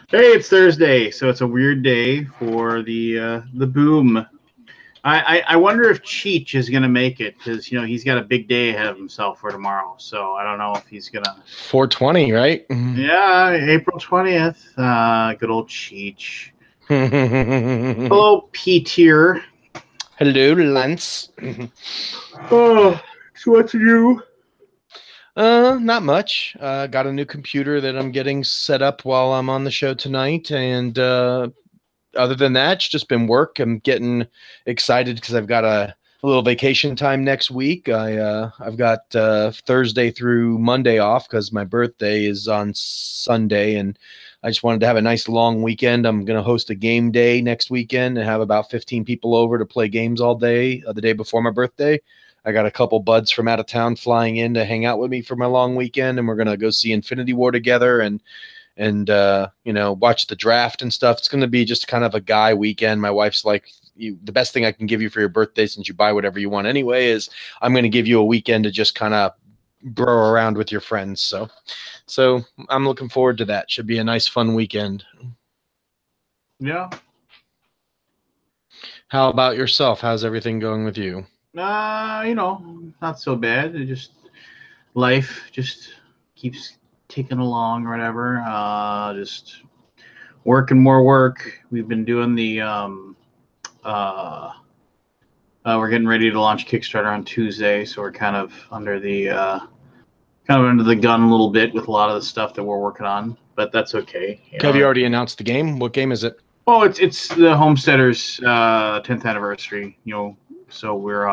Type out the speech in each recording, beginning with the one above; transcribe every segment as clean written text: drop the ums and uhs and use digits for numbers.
Hey, it's Thursday, so it's a weird day for the boom. I wonder if Cheech is gonna make it because he's got a big day ahead of himself for tomorrow. So I don't know if he's gonna. 420, right? Yeah, April 20th. Good old Cheech. Hello, P tier. Hello, Lance. Oh, so what's new? Not much. Got a new computer that I'm getting set up while I'm on the show tonight, and other than that, it's just been work. I'm getting excited because I've got a little vacation time next week. I've got Thursday through Monday off because my birthday is on Sunday, and I just wanted to have a nice long weekend. I'm going to host a game day next weekend and have about 15 people over to play games all day the day before my birthday. I got a couple buds from out of town flying in to hang out with me for my long weekend, and we're going to go see Infinity War together and watch the draft and stuff. It's going to be just kind of a guy weekend. My wife's like, the best thing I can give you for your birthday, since you buy whatever you want anyway, is I'm going to give you a weekend to just kind of bro around with your friends. So I'm looking forward to that. Should be a nice, fun weekend. Yeah. How about yourself? How's everything going with you? Not so bad. It just life just keeps ticking along or whatever. Just work and more work. We've been doing the we're getting ready to launch Kickstarter on Tuesday, so we're kind of under the gun a little bit with a lot of the stuff that we're working on, but that's okay. Have you already announced the game? What game is it? Oh, it's the Homesteaders 10th anniversary. So we're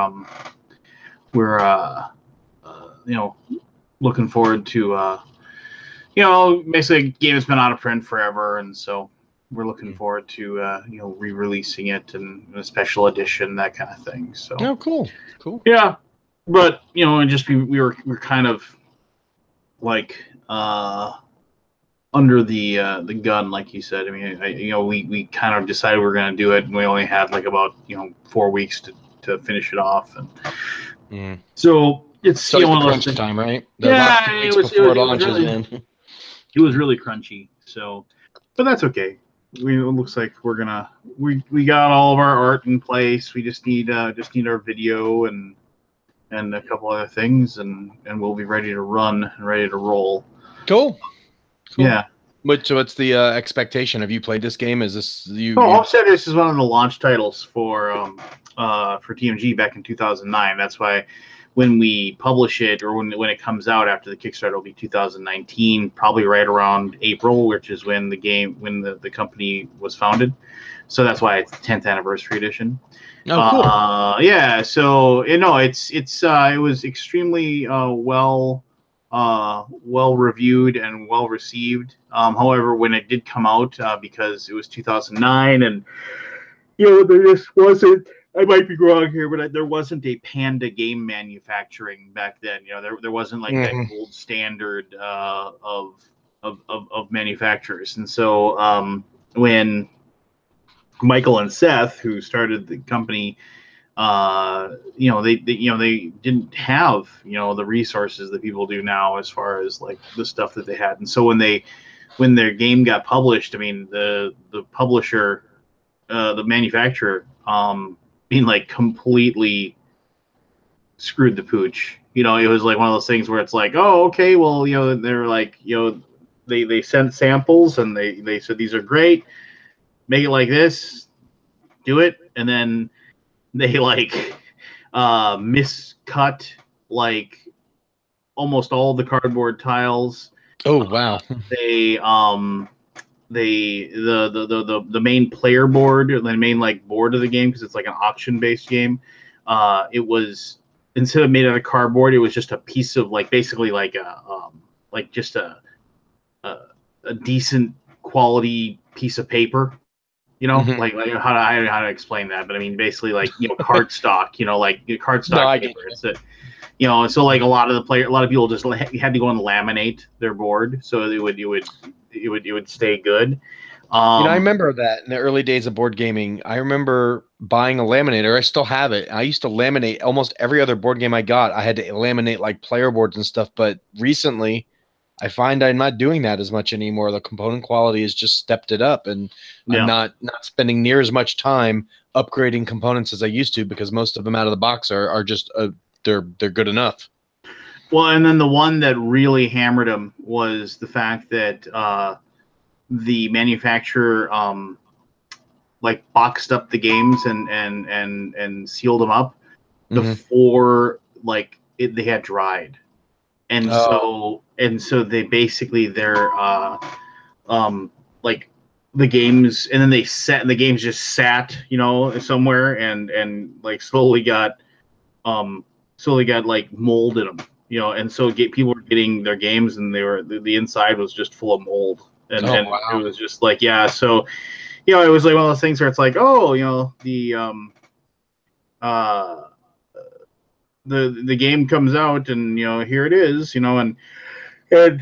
looking forward to basically a game has been out of print forever, and so we're looking forward to re-releasing it and a special edition, that kind of thing. So Oh, cool. yeah, but and just we're kind of like under the gun, like you said. I mean, we kind of decided we are going to do it, and we only had like about 4 weeks to finish it off, and so it's always the crunch time, right? The yeah, it was before it launches, really, man. It was really crunchy. So, but that's okay. It looks like we got all of our art in place. We just need our video and a couple other things, and we'll be ready to run and ready to roll. Cool. Yeah. What's the expectation? Have you played this game? Is this you? Homesteaders is one of the launch titles for TMG back in 2009. That's why when we publish it, or when it comes out after the Kickstarter, it'll be 2019, probably right around April, which is when the company was founded. So that's why it's 10th anniversary edition. Oh, cool. Yeah. So it was extremely well reviewed and well received. However, when it did come out, because it was 2009, and there just wasn't. I might be wrong here, but there wasn't a Panda game manufacturing back then. There wasn't like that gold standard of manufacturers, and so when Michael and Seth, who started the company, they didn't have the resources that people do now as far as like the stuff that they had, and so when their game got published, I mean the publisher, the manufacturer, being like completely screwed the pooch. It was like one of those things where it's like, oh, okay, well, they're like, they sent samples and they said these are great, make it like this, do it, and then they like miscut like almost all the cardboard tiles. Oh, wow. The main player board, the main like board of the game, because it's like an auction based game. It was, instead of made out of cardboard, it was just a piece of like basically like just a decent quality piece of paper. Like how to explain that, but I mean basically like cardstock, like cardstock paper. It's so like a lot of people just had to go and laminate their board so it would stay good. I remember that in the early days of board gaming. I remember buying a laminator. I still have it. I used to laminate almost every other board game I got. I had to laminate like player boards and stuff. But recently, I find I'm not doing that as much anymore. The component quality has just stepped it up, and I'm not spending near as much time upgrading components as I used to, because most of them out of the box are just they're good enough. Well, and then the one that really hammered him was the fact that the manufacturer like boxed up the games and sealed them up before like they had dried, and so they basically they're like the games, and then the games just sat, you know, somewhere and like slowly got like mold in them, you know, and so people were getting their games and they were the inside was just full of mold, and wow. It was just like, yeah, so you know, it was like one of those things where it's like, oh, you know, the game comes out and, you know, here it is, you know, and you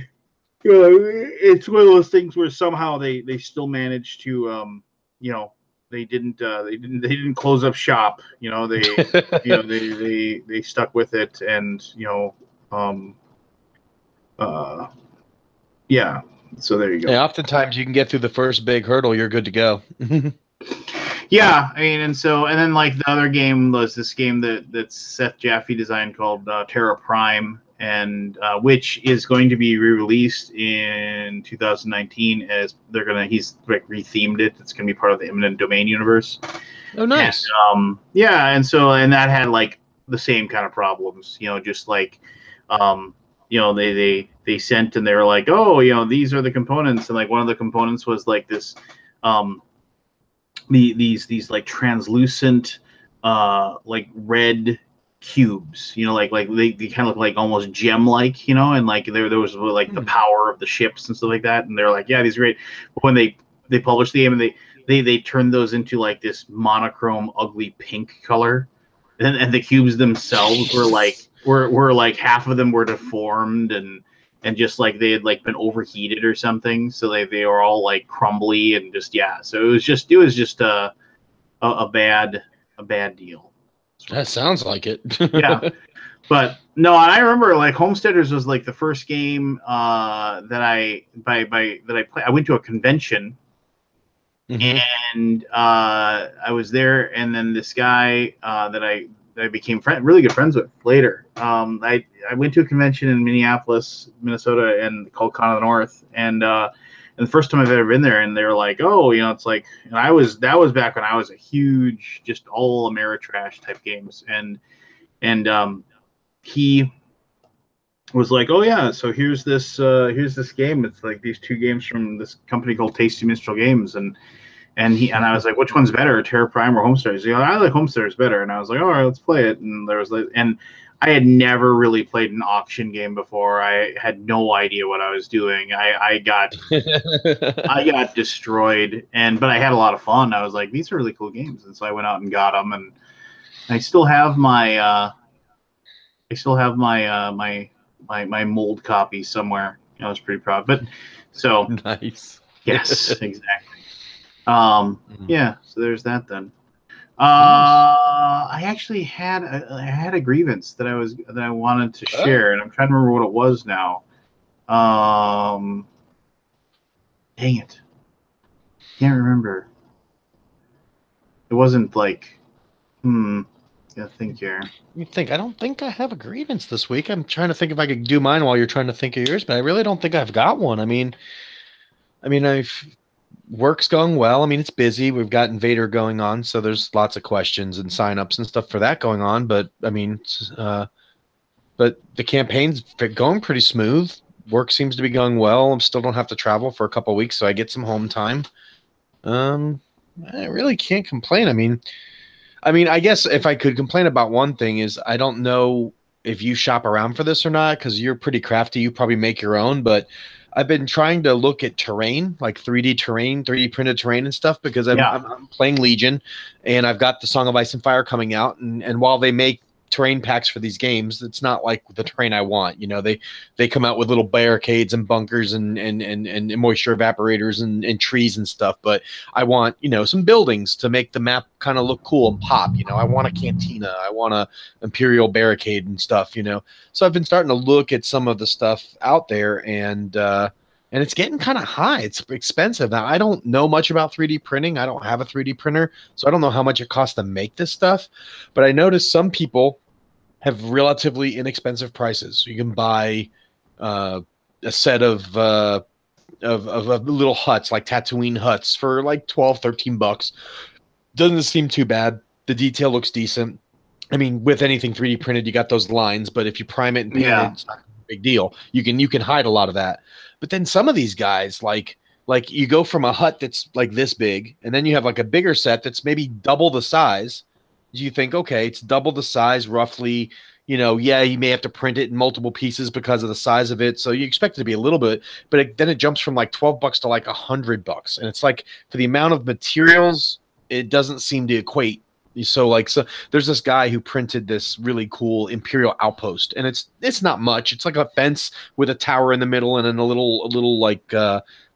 know, it's one of those things where somehow they still managed to you know, they didn't close up shop, you know, they you know, they stuck with it, and you know, yeah, so there you go. Yeah, oftentimes you can get through the first big hurdle, you're good to go. Yeah, I mean, and then like the other game was this game that Seth Jaffe designed called Terra Prime, and which is going to be re-released in 2019 as he's like rethemed it. It's going to be part of the Eminent Domain universe. Oh, nice. And, yeah, and that had like the same kind of problems, you know, just like you know, they sent and they were like, oh, you know, these are the components, and like one of the components was like this these like translucent like red cubes, you know, like they kind of look like almost gem like, you know, and like there was like the power of the ships and stuff like that, and they're like, yeah, these are great. But when they published the game and they turned those into like this monochrome ugly pink color, and the cubes themselves were like half of them were deformed and just like they had like been overheated or something, so they were all like crumbly and just, yeah, so it was just a bad deal. That sounds like it. Yeah, but no, I remember like Homesteaders was like the first game that I played. I went to a convention, and I was there, and then this guy that I became really good friends with later. I went to a convention in Minneapolis, Minnesota, and called Con of the North, and the first time I've ever been there, and they were like, oh, you know, it's like, and that was back when I was a huge, just all Ameritrash type games, and he was like, oh yeah, so here's this game. It's like these two games from this company called Tasty Minstrel Games, and I was like, which one's better, Terra Prime or Homesteaders? You know, I like Homesteaders better. And I was like, all right, let's play it. And there was like, and I had never really played an auction game before. I had no idea what I was doing. I got destroyed, but I had a lot of fun. I was like, these are really cool games, and so I went out and got them, and I still have my my mold copy somewhere. I was pretty proud, but so nice. Yes, exactly. Yeah, so there's that then. I actually had a grievance that I wanted to share, and I'm trying to remember what it was now. Dang it, can't remember. It wasn't like, gotta think here. You think? I don't think I have a grievance this week. I'm trying to think if I could do mine while you're trying to think of yours, but I really don't think I've got one. I mean, work's going well. I mean, it's busy. We've got Invader going on, so there's lots of questions and signups and stuff for that going on. But I mean, but the campaign's going pretty smooth. Work seems to be going well. I still don't have to travel for a couple of weeks, so I get some home time. I really can't complain. I mean, I guess if I could complain about one thing is I don't know if you shop around for this or not, because you're pretty crafty. You probably make your own, but I've been trying to look at terrain, like 3D terrain, 3D printed terrain and stuff, because I'm playing Legion, and I've got the Song of Ice and Fire coming out. And while they make terrain packs for these games. It's not like the terrain I want. You know, they come out with little barricades and bunkers and moisture evaporators and trees and stuff. But I want, you know, some buildings to make the map kind of look cool and pop. You know, I want a cantina. I want a Imperial barricade and stuff, you know. So I've been starting to look at some of the stuff out there, and it's getting kind of high. It's expensive. Now, I don't know much about 3D printing. I don't have a 3D printer, so I don't know how much it costs to make this stuff. But I noticed some people have relatively inexpensive prices. You can buy a set of little huts, like Tatooine huts, for like 12, 13 bucks. Doesn't seem too bad. The detail looks decent. I mean, with anything 3D printed, you got those lines, but if you prime it and paint it, it's not a big deal. You can hide a lot of that. But then some of these guys, like you go from a hut that's like this big, and then you have like a bigger set that's maybe double the size. You think, okay, it's double the size roughly. You know, yeah, you may have to print it in multiple pieces because of the size of it. So you expect it to be a little bit, but then it jumps from like 12 bucks to like $100. And it's like, for the amount of materials, it doesn't seem to equate. So there's this guy who printed this really cool Imperial outpost, and it's not much. It's like a fence with a tower in the middle and then a little like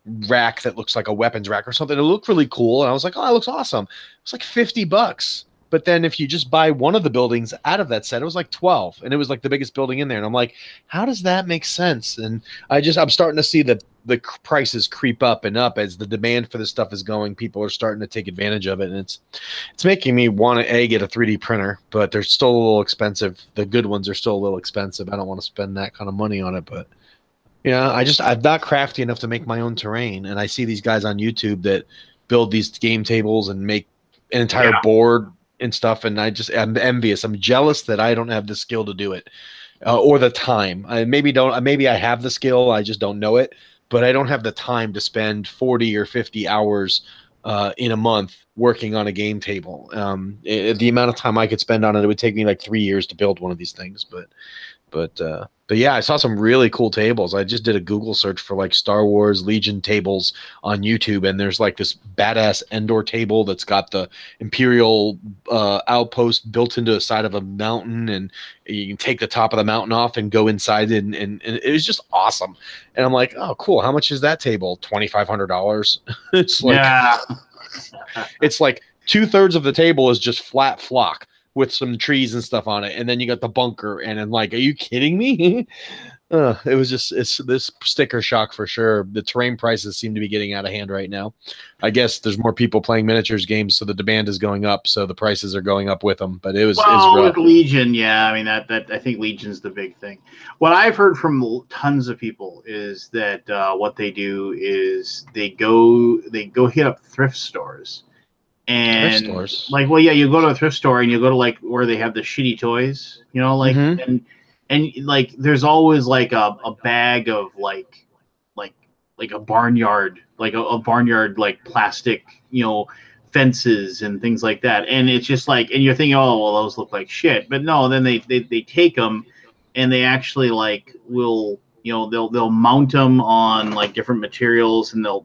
rack that looks like a weapons rack or something. It looked really cool, and I was like, oh, that looks awesome. It's like $50. But then if you just buy one of the buildings out of that set, it was like 12, and it was like the biggest building in there. And I'm like, how does that make sense? And I'm starting to see the prices creep up and up as the demand for this stuff is going. People are starting to take advantage of it, and it's making me want to get a 3D printer, but they're still a little expensive. The good ones are still a little expensive. I don't want to spend that kind of money on it, but yeah, I'm not crafty enough to make my own terrain. And I see these guys on YouTube that build these game tables and make an entire board and stuff, and I'm envious. I'm jealous that I don't have the skill to do it, or the time. Maybe I have the skill, I just don't know it, but I don't have the time to spend 40 or 50 hours in a month working on a game table. The amount of time I could spend on it would take me like 3 years to build one of these things. But yeah, I saw some really cool tables. I just did a Google search for like Star Wars Legion tables on YouTube, and there's like this badass Endor table that's got the Imperial outpost built into the side of a mountain, and you can take the top of the mountain off and go inside, and it was just awesome. And I'm like, oh, cool. How much is that table? $2,500. It's like, it's like 2/3 of the table is just flat flock with some trees and stuff on it, and then you got the bunker, and then like, are you kidding me? It's this sticker shock for sure. The terrain prices seem to be getting out of hand right now. I guess there's more people playing miniatures games, so the demand is going up, so the prices are going up with them. But it's rough. With Legion, yeah, I mean that I think Legion's the big thing. What I've heard from tons of people is that what they do is they go hit up thrift stores. And like, well, yeah, you go to a thrift store and you go to like where they have the shitty toys, you know, like, and like there's always like a bag of like a barnyard, like a barnyard, like plastic, you know, fences and things like that. And it's just like, and you're thinking, oh, well, those look like shit. But no, then they take them and they actually like will, you know, they'll mount them on like different materials, and they'll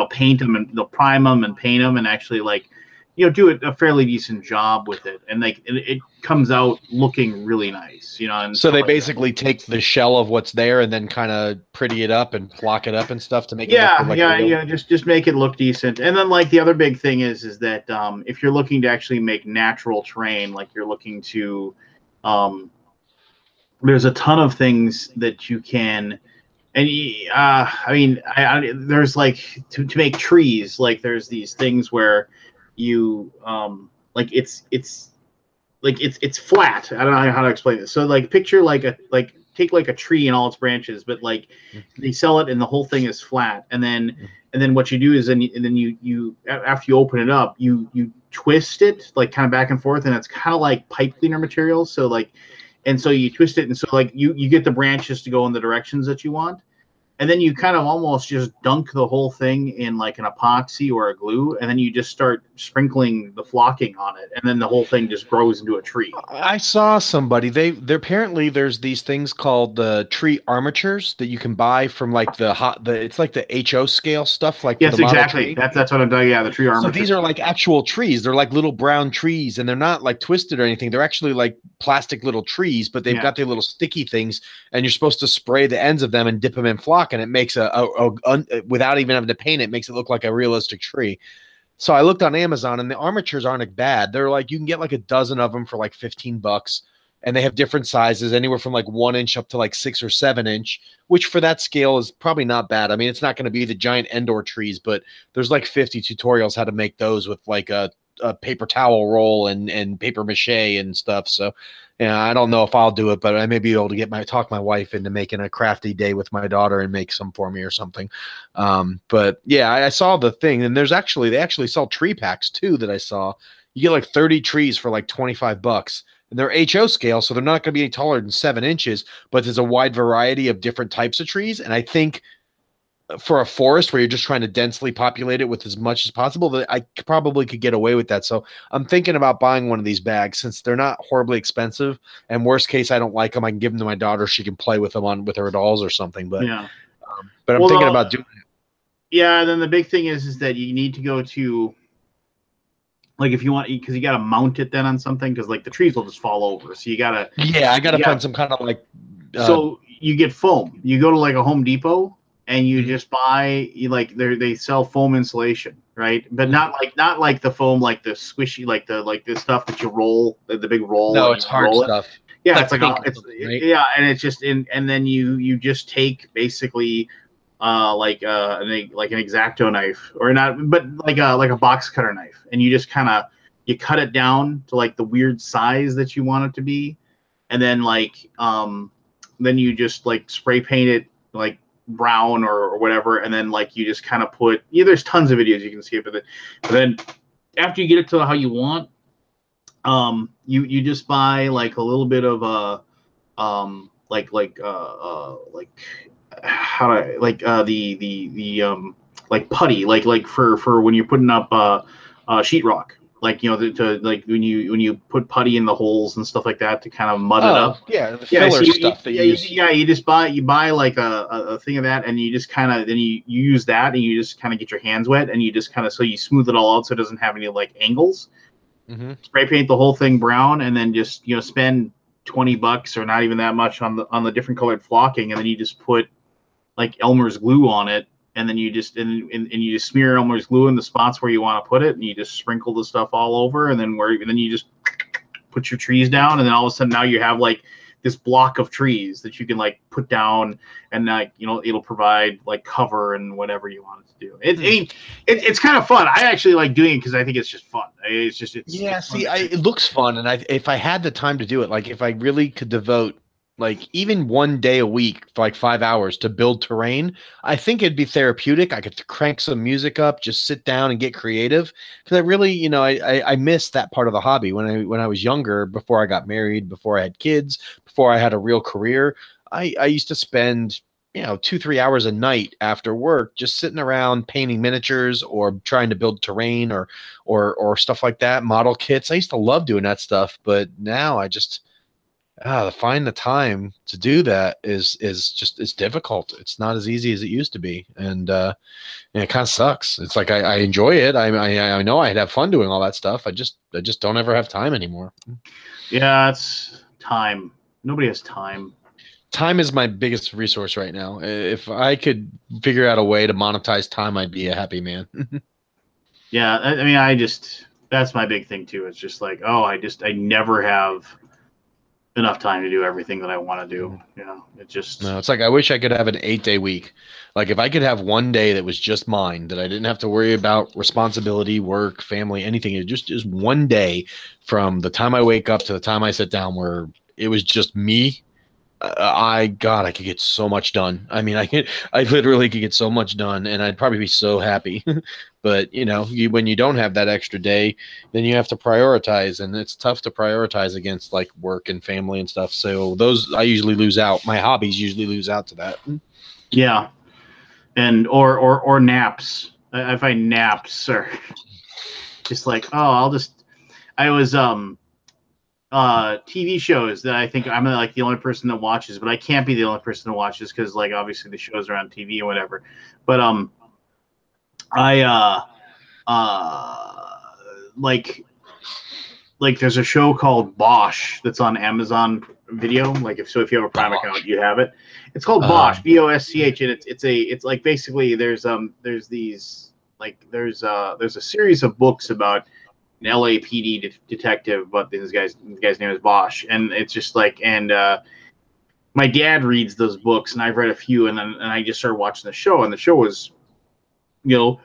paint them, and they'll prime them and paint them, and actually like, you know, do a fairly decent job with it, and like it comes out looking really nice, you know. And so they basically take the shell of what's there and then kind of pretty it up and flock it up and stuff to make it look like just make it look decent. And then like the other big thing is that if you're looking to actually make natural terrain, like you're looking to there's a ton of things that you can, and I mean, there's like to make trees, like there's these things where you like it's flat. I don't know how to explain this. So like picture take like a tree and all its branches, but like they sell it and the whole thing is flat. And then what you do is then you after you open it up, you twist it like kind of back and forth, and it's kind of like pipe cleaner material. So like, and so you twist it, and so like you get the branches to go in the directions that you want. and then you kind of almost just dunk the whole thing in like an epoxy or a glue, and then you just start sprinkling the flocking on it, and then the whole thing just grows into a tree. I saw somebody. They're apparently there's these things called the tree armatures that you can buy from like it's like the HO scale stuff, like for the Yes, Model exactly. Tree. That's what I'm talking. Yeah, the tree So armature. these are like actual trees. They're like little brown trees, and they're not like twisted or anything. They're actually like plastic little trees, but they've Yeah. got their little sticky things, and you're supposed to spray the ends of them and dip them in flock, and it makes without even having to paint it, makes it look like a realistic tree. So I looked on Amazon, and the armatures aren't bad. They're like you can get like a dozen of them for like $15, and they have different sizes, anywhere from like 1 inch up to like 6 or 7 inch, which for that scale is probably not bad. I mean, it's not going to be the giant indoor trees, but there's like 50 tutorials how to make those with like a paper towel roll and paper mache and stuff. So, yeah, I don't know if I'll do it, but I may be able to talk my wife into making a crafty day with my daughter and make some for me or something. But yeah, I saw the thing, and they actually sell tree packs too that I saw. You get like 30 trees for like $25. And they're HO scale, so they're not going to be any taller than 7 inches, but there's a wide variety of different types of trees. And I think for a forest where you're just trying to densely populate it with as much as possible, that I probably could get away with that. So I'm thinking about buying one of these bags since they're not horribly expensive. And worst case, I don't like them, I can give them to my daughter. She can play with them with her dolls or something. But Yeah. But I'm thinking about doing it. Yeah, and then the big thing is that you need to go to, like, if you want, because you got to mount it then on something, because like the trees will just fall over. So you gotta. Yeah, I gotta find some kind of like. So you get foam. You go to like a Home Depot and you just buy they sell foam insulation, right? But not like the foam, like the squishy, like the stuff that you roll, the big roll. No, it's hard stuff. Yeah, it's like yeah, and it's just and then you just take basically like an X-Acto knife, or not, but like a box cutter knife, and you just kind of you cut it down to like the weird size that you want it to be, and then then you just like spray paint it like brown or whatever, and then like you just kind of put, yeah, there's tons of videos you can see it, but then after you get it to how you want, you just buy like a little bit of how to like putty, like for when you're putting up sheetrock, like, you know, to like when you put putty in the holes and stuff like that to kind of mud it up. Yeah, the filler stuff. You buy like a thing of that, and you just kind of then you use that, and you just kind of get your hands wet, and you just kind of, so you smooth it all out so it doesn't have any like angles. Spray paint the whole thing brown, and then just, you know, spend $20 or not even that much on the different colored flocking, and then you just put like Elmer's glue on it, and then you just and you just smear Elmer's glue in the spots where you want to put it, and you just sprinkle the stuff all over, and then you just put your trees down, and then all of a sudden now you have like this block of trees that you can like put down, and like, you know, it'll provide like cover and whatever you want it to do. It's kind of fun. I actually like doing it because I think it's just fun. It looks fun, and if I had the time to do it, like if I really could devote like even one day a week for like 5 hours to build terrain, I think it'd be therapeutic. I could crank some music up, just sit down and get creative. Because I really, you know, I miss that part of the hobby when I was younger, before I got married, before I had kids, before I had a real career. I used to spend, you know, 2-3 hours a night after work just sitting around painting miniatures or trying to build terrain or stuff like that, model kits. I used to love doing that stuff, but now I just to find the time to do that is difficult. It's not as easy as it used to be, and it kind of sucks. It's like I enjoy it. I know I'd have fun doing all that stuff. I just don't ever have time anymore. Yeah, it's time. Nobody has time. Time is my biggest resource right now. If I could figure out a way to monetize time, I'd be a happy man. Yeah, I mean, that's my big thing too. It's just like, I never have enough time to do everything that I want to do. You know, it's like I wish I could have an 8-day week. Like if I could have one day that was just mine, that I didn't have to worry about responsibility, work, family, anything. It just one day from the time I wake up to the time I sit down where it was just me. I could get so much done. I mean, I literally could get so much done, and I'd probably be so happy. But you know, when you don't have that extra day, then you have to prioritize, and it's tough to prioritize against like work and family and stuff. So those I usually lose out. My hobbies usually lose out to that. Yeah. and or naps. I find naps are just like, oh, I was TV shows that I think I'm like the only person that watches, but I can't be the only person that watches because like obviously the shows are on TV and whatever. But I like there's a show called Bosch that's on Amazon Video. Like if you have a Prime account, you have it. It's called Bosch, Bosch, and it's like basically there's these like there's a series of books about an LAPD detective, but the guy's name is Bosch, and it's just like my dad reads those books, and I've read a few, and I just started watching the show, and the show was, oh,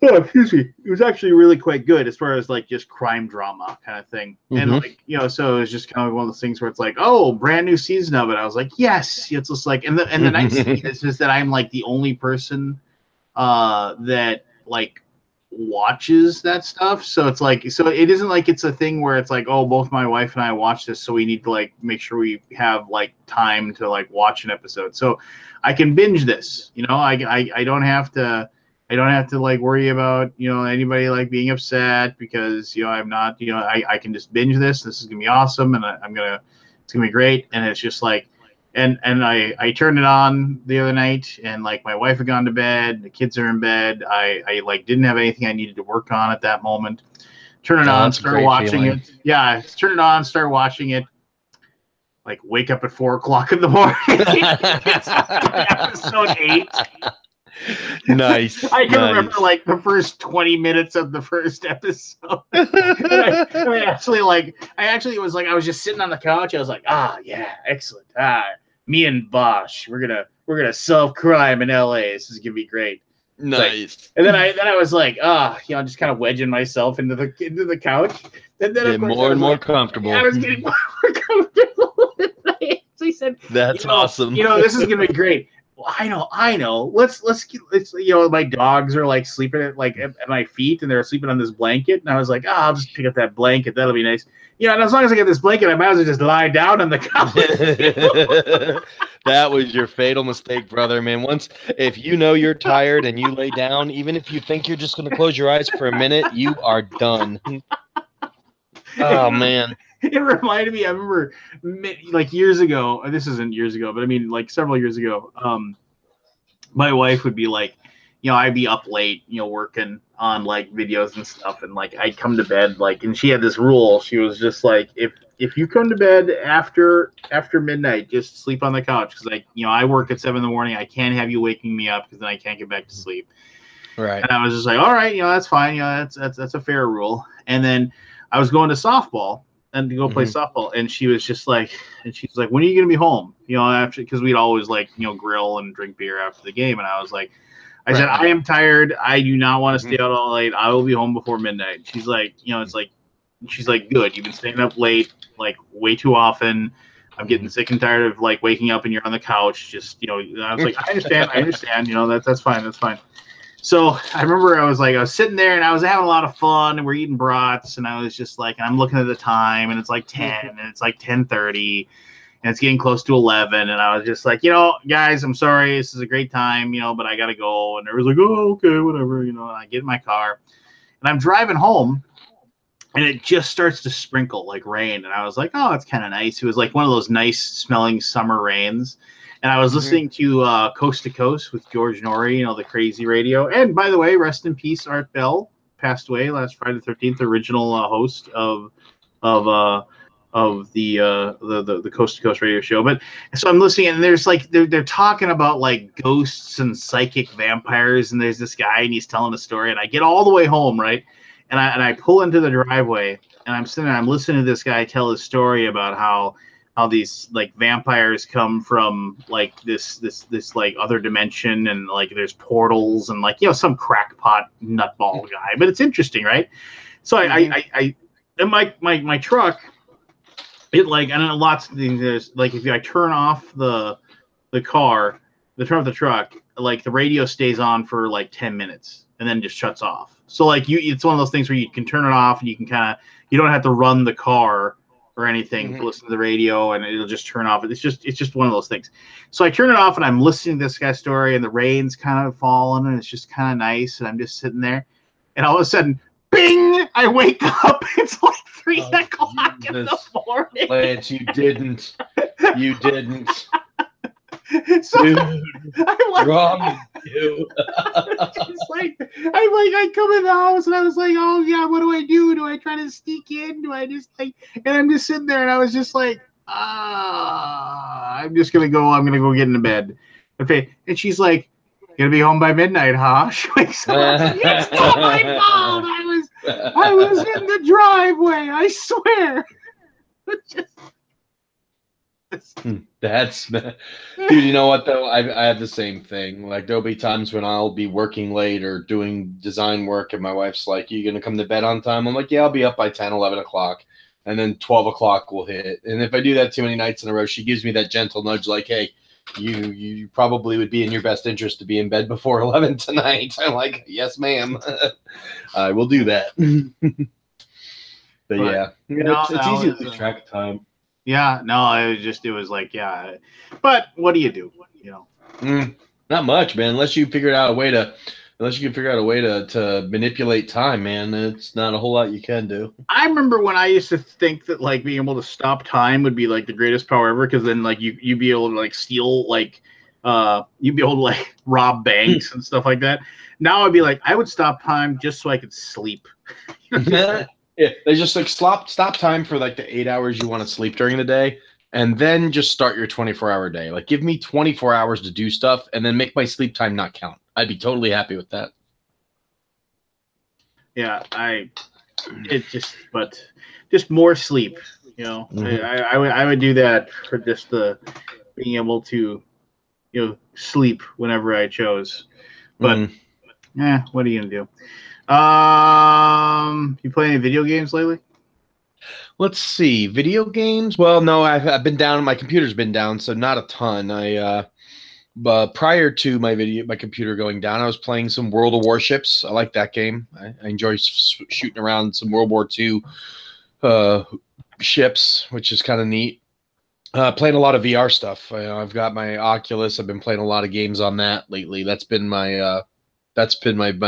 excuse me, it was actually really quite good as far as like just crime drama kind of thing, and like so it was just kind of one of those things where it's like, oh, brand new season of it. I was like, yes, it's just like, and the nice thing is just that I'm like the only person that like watches that stuff, so it's like, so it isn't like it's a thing where it's like, oh, both my wife and I watch this, so we need to like make sure we have like time to like watch an episode, so I can binge this, I don't have to like worry about anybody like being upset because I'm not, I can just binge this is gonna be awesome, and it's gonna be great, and it's just like, and I turned it on the other night, and like my wife had gone to bed, the kids are in bed. I like didn't have anything I needed to work on at that moment. Turn it on, start watching it. Yeah, turn it on, start watching it. Like wake up at 4 o'clock in the morning. It's episode 8. Nice. I can remember like the first 20 minutes of the first episode. I actually was like, I was just sitting on the couch. I was like, yeah, excellent. Me and Bosch, we're gonna solve crime in LA. This is gonna be great. Nice. Like, and then I was like, just kind of wedging myself into the couch. And then more and more comfortable. I was getting more comfortable. I actually said, that's awesome. This is gonna be great. Well, I know. Let's my dogs are like sleeping at my feet, and they're sleeping on this blanket, and I was like, I'll just pick up that blanket. That'll be nice. And as long as I get this blanket, I might as well just lie down on the couch. That was your fatal mistake, brother, man. If you're tired and you lay down, even if you think you're just going to close your eyes for a minute, you are done. Oh, man. It reminded me, I remember like years ago, this isn't years ago, but I mean like several years ago, my wife would be like, I'd be up late, working on like videos and stuff, and like I'd come to bed like, and she had this rule. She was just like, if you come to bed after midnight, just sleep on the couch, because I work at 7 in the morning. I can't have you waking me up because then I can't get back to sleep. Right. And I was just like, all right, that's fine. That's a fair rule. And then I was going to softball and to go play softball, and she was like, when are you gonna be home? After, because we'd always like grill and drink beer after the game, and I was like, I said, I am tired. I do not want to stay out all late. I will be home before midnight. She's like, it's like, she's like, good. You've been staying up late like way too often. I'm getting sick and tired of like waking up and you're on the couch. Just I was like, I understand. That's fine. So I remember I was sitting there and I was having a lot of fun, and we're eating brats, and I was just like, and I'm looking at the time, and it's like 10, and it's like 10:30, and it's getting close to 11, and I was just like, guys, I'm sorry, this is a great time, but I gotta go. And everyone's like, oh, okay, whatever, and I get in my car, and I'm driving home, and it just starts to sprinkle like rain, and I was like, oh, it's kind of nice. It was like one of those nice smelling summer rains. And I was listening to Coast to Coast with George Norrie, the crazy radio. And by the way, rest in peace, Art Bell passed away last Friday the 13th, original host of the Coast to Coast radio show. But so I'm listening, and there's like they're talking about like ghosts and psychic vampires, and there's this guy, and he's telling a story, and I get all the way home, right? And I pull into the driveway, and I'm sitting there, I'm listening to this guy tell his story about how these like vampires come from like this like other dimension, and like there's portals, and like some crackpot nutball guy, but it's interesting, right? So I and my truck, it like, and lots of things, there's like, if I turn off the truck, like the radio stays on for like 10 minutes and then just shuts off. So like it's one of those things where you can turn it off, and you can you don't have to run the car or anything to listen to the radio, and it'll just turn off. It's just one of those things. So I turn it off, and I'm listening to this guy's story, and the rain's kind of falling, and it's just kind of nice, and I'm just sitting there, and all of a sudden, bing! I wake up. It's like 3 o'clock in the morning. Lance, you didn't. You didn't. So Dude, I'm like, wrong you. I come in the house and I was like, oh yeah, what do I do? Do I try to sneak in? Do I just and I'm just sitting there and I was just like, I'm gonna go get into bed. Okay. And she's like, gonna be home by midnight, huh? She wakes up. It's not my fault. I was in the driveway, I swear. That's, dude, you know what though? I have the same thing. Like there'll be times when I'll be working late or doing design work and my wife's like, you gonna come to bed on time? I'm like, yeah, I'll be up by 10, 11 o'clock. And then 12 o'clock will hit. And if I do that too many nights in a row, she gives me that gentle nudge like, hey, you probably would be in your best interest to be in bed before 11 tonight. I'm like, yes, ma'am. I will do that. But yeah, it's easy to lose track of time. Yeah, no, it was like, yeah. But what do you do? You know? Not much, man. Unless you can figure out a way to manipulate time, man. It's not a whole lot you can do. I remember when I used to think that like being able to stop time would be like the greatest power ever, because then like you'd be able to like steal you'd be able to like rob banks and stuff like that. Now I'd be like, I would stop time just so I could sleep. Yeah, they just like stop time for like the 8 hours you want to sleep during the day, and then just start your 24-hour day. Like give me 24 hours to do stuff, and then make my sleep time not count. I'd be totally happy with that. Yeah, just more sleep. You know, I would do that for just the being able to, sleep whenever I chose. But what are you gonna do? You play any video games lately? Let's see, video games. Well, no, I've been down. My computer's been down, so not a ton. But prior to my computer going down, I was playing some World of Warships. I like that game. I enjoy shooting around some World War II ships, which is kind of neat. Playing a lot of VR stuff. I've got my Oculus. I've been playing a lot of games on that lately. That's been my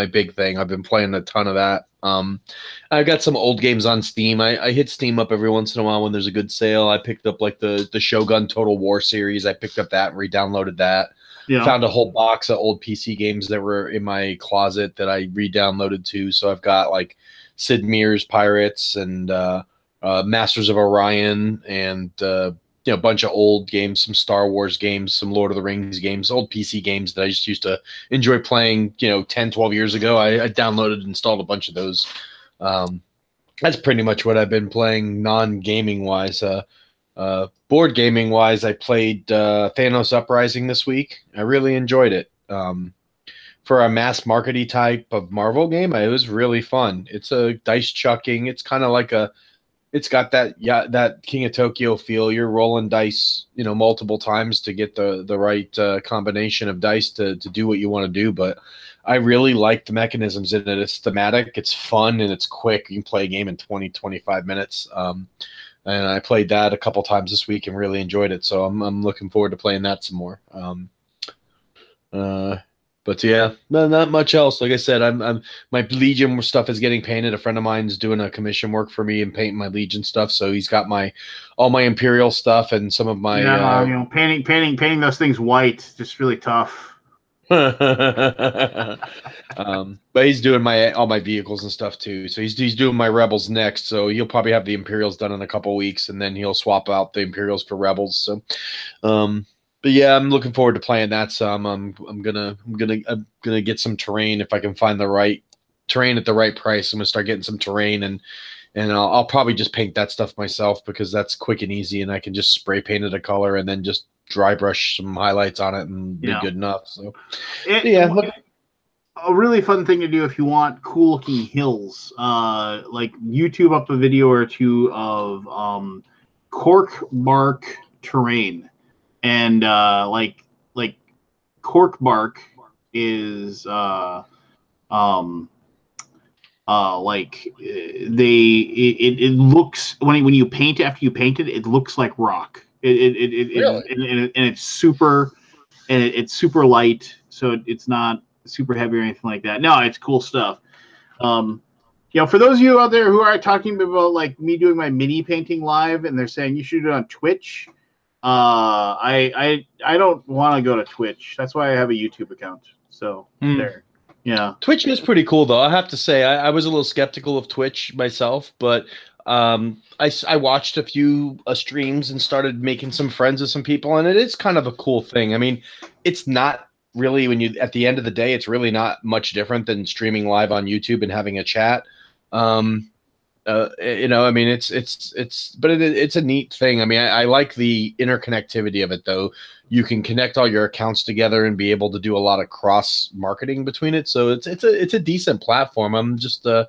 big thing. I've been playing a ton of that. I've got some old games on Steam. I hit Steam up every once in a while when there's a good sale. I picked up like the Shogun Total War series. I picked up that and re-downloaded that. Yeah. Found a whole box of old PC games that were in my closet that I re-downloaded too. So I've got like Sid Meier's Pirates and Masters of Orion and a bunch of old games, some Star Wars games, some Lord of the Rings games, old PC games that I just used to enjoy playing, 10, 12 years ago. I downloaded and installed a bunch of those. That's pretty much what I've been playing non-gaming wise. Board gaming wise, I played Thanos Uprising this week. I really enjoyed it. For a mass markety type of Marvel game, it was really fun. It's a dice chucking. It's kind of like it's got that King of Tokyo feel. You're rolling dice, multiple times to get the right combination of dice to do what you want to do. But I really like the mechanisms in it. It's thematic, it's fun, and it's quick. You can play a game in 20, 25 minutes. And I played that a couple times this week and really enjoyed it. So I'm looking forward to playing that some more. But yeah, not much else. Like I said, my Legion stuff is getting painted. A friend of mine's doing a commission work for me and painting my Legion stuff. So he's got all my Imperial stuff and some of my painting those things white is just really tough. But he's doing all my vehicles and stuff too. So he's doing my Rebels next. So he'll probably have the Imperials done in a couple weeks, and then he'll swap out the Imperials for Rebels. So, but yeah, I'm looking forward to playing that some. I'm gonna get some terrain if I can find the right terrain at the right price. I'm gonna start getting some terrain, and I'll probably just paint that stuff myself because that's quick and easy, and I can just spray paint it a color and then just dry brush some highlights on it and be good enough. So a really fun thing to do if you want cool looking hills, like YouTube up a video or two of cork bark terrain. And like cork bark is it looks when you paint after you paint it, it looks like rock. Really? And it's super it's super light, so it's not super heavy or anything like that. No, it's cool stuff. For those of you out there who are talking about like me doing my mini painting live, and they're saying you should do it on Twitch, I don't want to go to Twitch. That's why I have a YouTube account. So there, yeah. Twitch is pretty cool, though. I have to say, I was a little skeptical of Twitch myself, but I watched a few streams and started making some friends with some people, and it is kind of a cool thing. I mean, it's not really at the end of the day, it's really not much different than streaming live on YouTube and having a chat. I mean, but it's a neat thing. I mean, I like the interconnectivity of it, though. You can connect all your accounts together and be able to do a lot of cross marketing between it. So it's a decent platform. I'm just That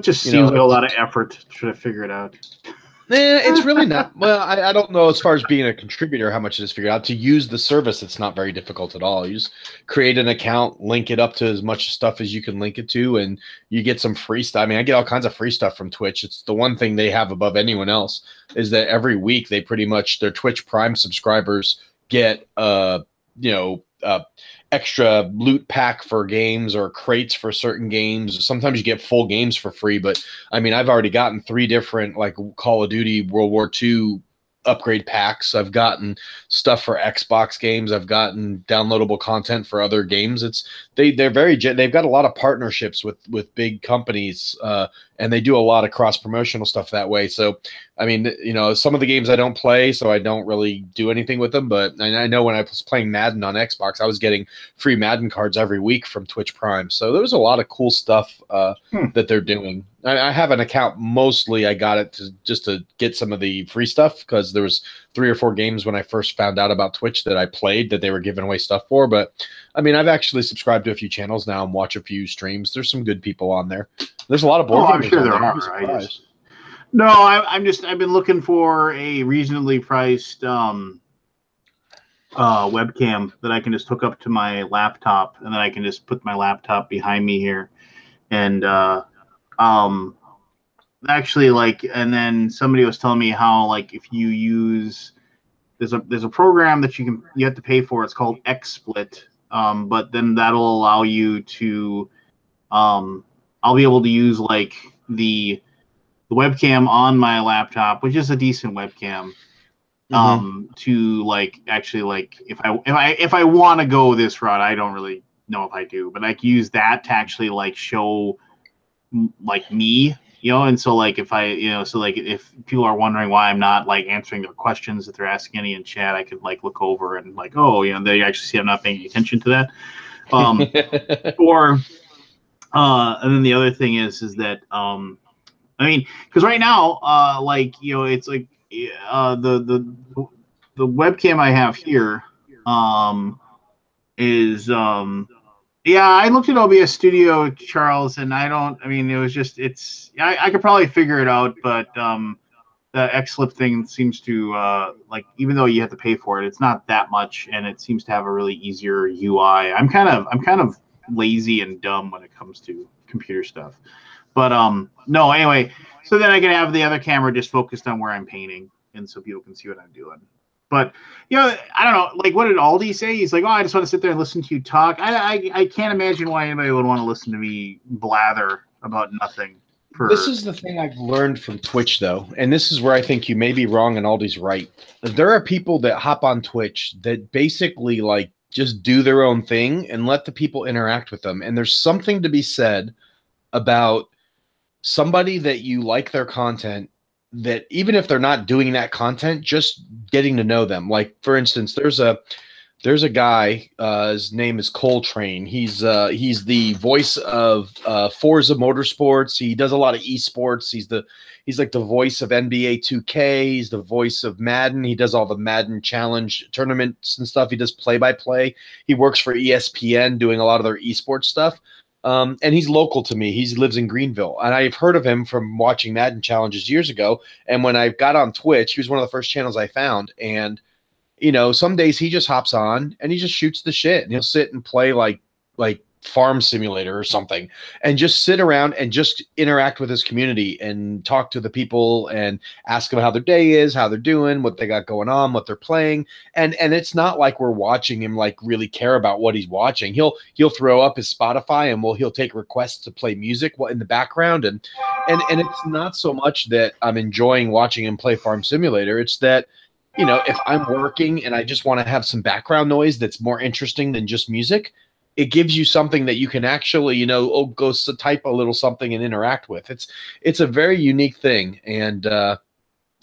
just seems like a lot of effort to try to figure it out. It's really not. Well, I don't know as far as being a contributor how much it is figured out. To use the service, it's not very difficult at all. You just create an account, link it up to as much stuff as you can link it to, and you get some free stuff. I mean, I get all kinds of free stuff from Twitch. It's the one thing they have above anyone else is that every week they pretty much their Twitch Prime subscribers get extra loot pack for games or crates for certain games. Sometimes you get full games for free, but I mean, I've already gotten 3 different like Call of Duty World War II upgrade packs. I've gotten stuff for Xbox games. I've gotten downloadable content for other games. They've got a lot of partnerships with big companies, and they do a lot of cross promotional stuff that way. So, I mean, some of the games I don't play, so I don't really do anything with them. But I know when I was playing Madden on Xbox, I was getting free Madden cards every week from Twitch Prime. So there was a lot of cool stuff that they're doing. I have an account. Mostly I got it just to get some of the free stuff because there was 3 or 4 games when I first found out about Twitch that I played that they were giving away stuff for. But I mean, I've actually subscribed to a few channels now and watch a few streams. There's some good people on there. There's a lot of board gamers. I'm sure there are. I've been looking for a reasonably priced webcam that I can just hook up to my laptop, and then I can just put my laptop behind me here, and actually, like, and then somebody was telling me how, like, if you use there's a program that you have to pay for. It's called XSplit, but then that'll allow you to I'll be able to use like the webcam on my laptop, which is a decent webcam, to like actually like if I want to go this route. I don't really know if I do, but I can use that to actually like show like me, and so like if if people are wondering why I'm not like answering their questions if they're asking any in chat, I could like look over and like, oh, they actually see I'm not paying attention to that. And then the other thing is that I mean, because right now it's like the webcam I have here is yeah, I looked at OBS Studio, Charles, and it was just I could probably figure it out, but the XLip thing seems to like, even though you have to pay for it, it's not that much, and it seems to have a really easier UI. I'm kind of lazy and dumb when it comes to computer stuff. But no, anyway, so then I can have the other camera just focused on where I'm painting, and so people can see what I'm doing. But I don't know. Like, what did Aldi say? He's like, "Oh, I just want to sit there and listen to you talk." I can't imagine why anybody would want to listen to me blather about nothing. This is the thing I've learned from Twitch, though, and this is where I think you may be wrong and Aldi's right. There are people that hop on Twitch that basically like just do their own thing and let the people interact with them. And there's something to be said about somebody that you like their content, that even if they're not doing that content, just getting to know them. Like, for instance, there's a guy, his name is Coltrane. He's the voice of Forza Motorsports. He does a lot of esports. He's like the voice of NBA 2K. He's the voice of Madden. He does all the Madden Challenge tournaments and stuff. He does play-by-play. He works for ESPN doing a lot of their esports stuff. And he's local to me. He lives in Greenville. And I've heard of him from watching Madden Challenges years ago. And when I got on Twitch, he was one of the first channels I found. And, some days he just hops on and he just shoots the shit. And he'll sit and play like farm simulator or something, and just sit around and just interact with his community and talk to the people and ask them how their day is, how they're doing, what they got going on, what they're playing. And it's not like we're watching him like really care about what he's watching. He'll throw up his Spotify, and he'll take requests to play music in the background. And it's not so much that I'm enjoying watching him play Farm Simulator. It's that, if I'm working and I just want to have some background noise that's more interesting than just music, it gives you something that you can actually, go type a little something and interact with. It's a very unique thing, and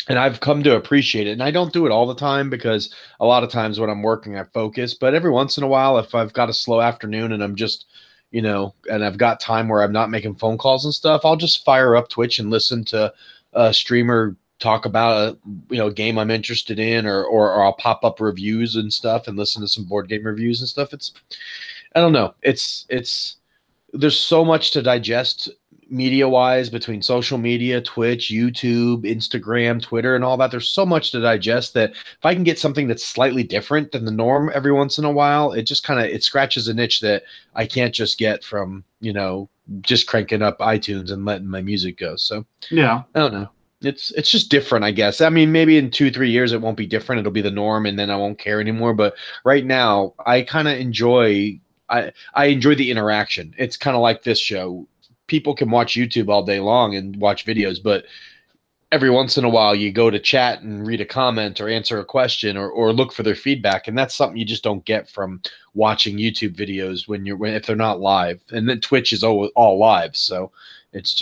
I've come to appreciate it. And I don't do it all the time, because a lot of times when I'm working, I focus. But every once in a while, if I've got a slow afternoon and I'm just, and I've got time where I'm not making phone calls and stuff, I'll just fire up Twitch and listen to a streamer talk about a game I'm interested in, or I'll pop up reviews and stuff and listen to some board game reviews and stuff. I don't know. There's so much to digest media wise between social media, Twitch, YouTube, Instagram, Twitter, and all that. There's so much to digest that if I can get something that's slightly different than the norm every once in a while, it just it scratches a niche that I can't just get from, just cranking up iTunes and letting my music go. So yeah, I don't know. It's just different, I guess. I mean, maybe in 2-3 years it won't be different. It'll be the norm, and then I won't care anymore. But right now, I kind of enjoy. I enjoy the interaction. It's kind of like this show. People can watch YouTube all day long and watch videos, but every once in a while you go to chat and read a comment or answer a question, or look for their feedback, and that's something you just don't get from watching YouTube videos if they're not live. And then Twitch is all live, so it's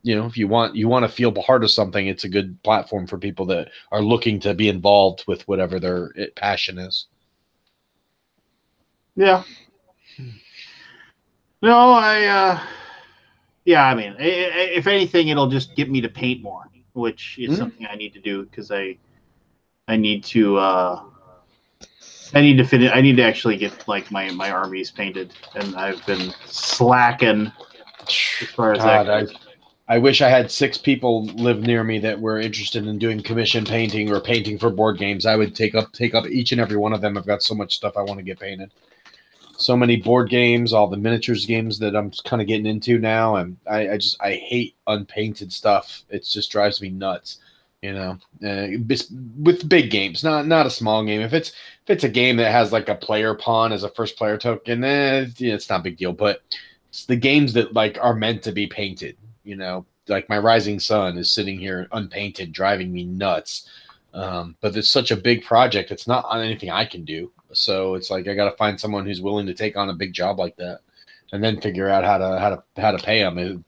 if you want to feel part of something, it's a good platform for people that are looking to be involved with whatever their passion is. Yeah. No, I mean, if anything, it'll just get me to paint more, which is something I need to do, because I need to finish. I need to actually get like my armies painted, and I've been slacking as far as that goes. I wish I had 6 people live near me that were interested in doing commission painting or painting for board games. I would take up each and every one of them. I've got so much stuff I want to get painted. So many board games, all the miniatures games that I'm kind of getting into now, and I hate unpainted stuff. It just drives me nuts, with big games, not a small game. If it's a game that has like a player pawn as a first player token, it's not a big deal. But it's the games that like are meant to be painted, like my Rising Sun is sitting here unpainted, driving me nuts. But it's such a big project. It's not on anything I can do. So it's like I got to find someone who's willing to take on a big job like that, and then figure out how to pay them.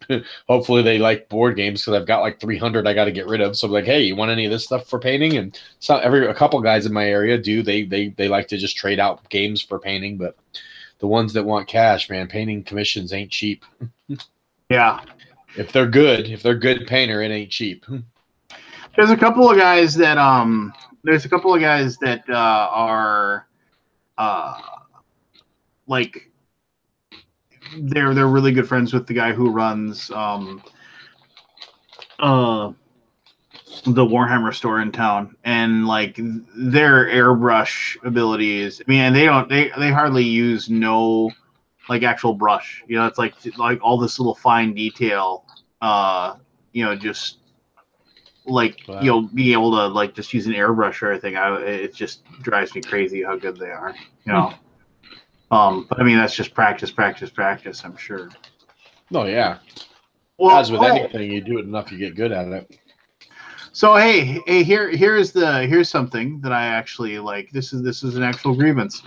Hopefully they like board games, because I've got like 300 I got to get rid of. So I'm like, hey, you want any of this stuff for painting? And a couple guys in my area do. They like to just trade out games for painting, but the ones that want cash, man, painting commissions ain't cheap. Yeah. If they're good painter, it ain't cheap. There's a couple of guys that are like they're really good friends with the guy who runs the Warhammer store in town, and like their airbrush abilities. I mean, they hardly use no like actual brush. It's like all this little fine detail. Just like being able to like just use an airbrush or anything. It just drives me crazy how good they are. But I mean, that's just practice, I'm sure. Oh yeah. Well, as with anything, you do it enough, you get good at it. So hey, here's something that I actually like. This is an actual grievance.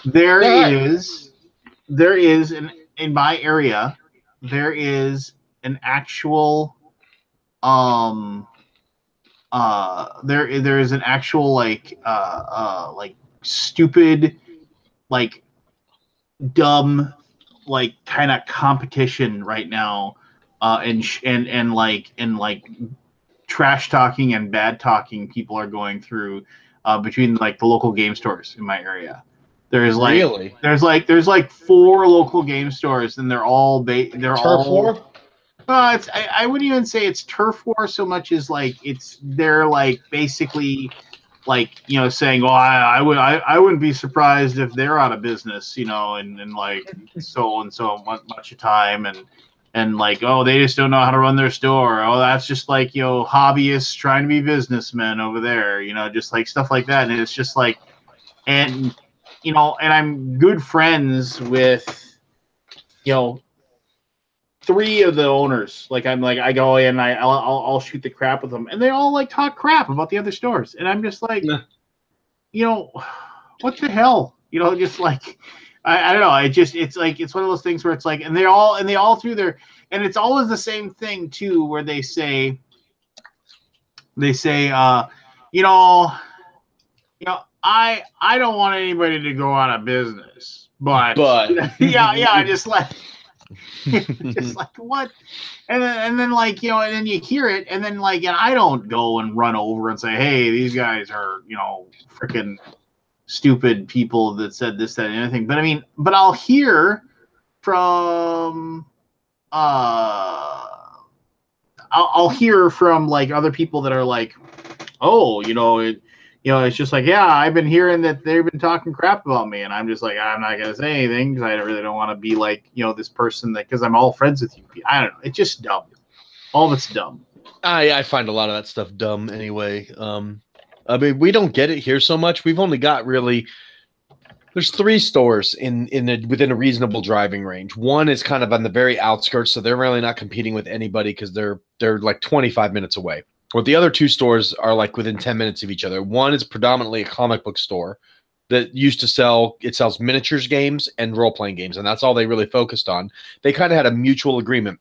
There is in my area, there is an actual there is an actual like stupid, like dumb, like kind of competition right now, and trash talking and bad talking people are going through between like the local game stores in my area. There's like 4 local game stores, and they're all Turf war? I wouldn't even say it's turf war so much as like they're like basically like, you know, saying, well, I wouldn't be surprised if they're out of business, you know, and like so much of time, and like, oh, they just don't know how to run their store. Oh, that's just like, you know, hobbyists trying to be businessmen over there, you know, just like stuff like that. And it's just like, and you know, and I'm good friends with, you know, 3 of the owners. Like, I'm like, I go in, I'll shoot the crap with them, and they all like talk crap about the other stores, and I'm just like, you know, what the hell, you know, just like, I don't know, it's like, it's one of those things where it's like, and they all through their, and it's always the same thing too, where they say, you know, I don't want anybody to go out of business, but yeah, just like. Just like, what? And then like, you know, and then you hear it, and then like, and I don't go and run over and say, hey, these guys are, you know, freaking stupid people that said this, that, and anything. But I mean, but I'll hear from I'll hear from like other people that are like, oh, you know, it's just like, yeah, I've been hearing that they've been talking crap about me, and I'm just like, I'm not gonna say anything because I really don't want to be like, you know, this person that, because I'm all friends with you. I don't know. It's just dumb. All of it's dumb. I find a lot of that stuff dumb anyway. I mean, we don't get it here so much. We've only got really, there's 3 stores within a reasonable driving range. One is kind of on the very outskirts, so they're really not competing with anybody because they're like 25 minutes away. Well, the other 2 stores are like within 10 minutes of each other. One is predominantly a comic book store that used to sells miniatures games and role-playing games, and that's all they really focused on. They kind of had a mutual agreement.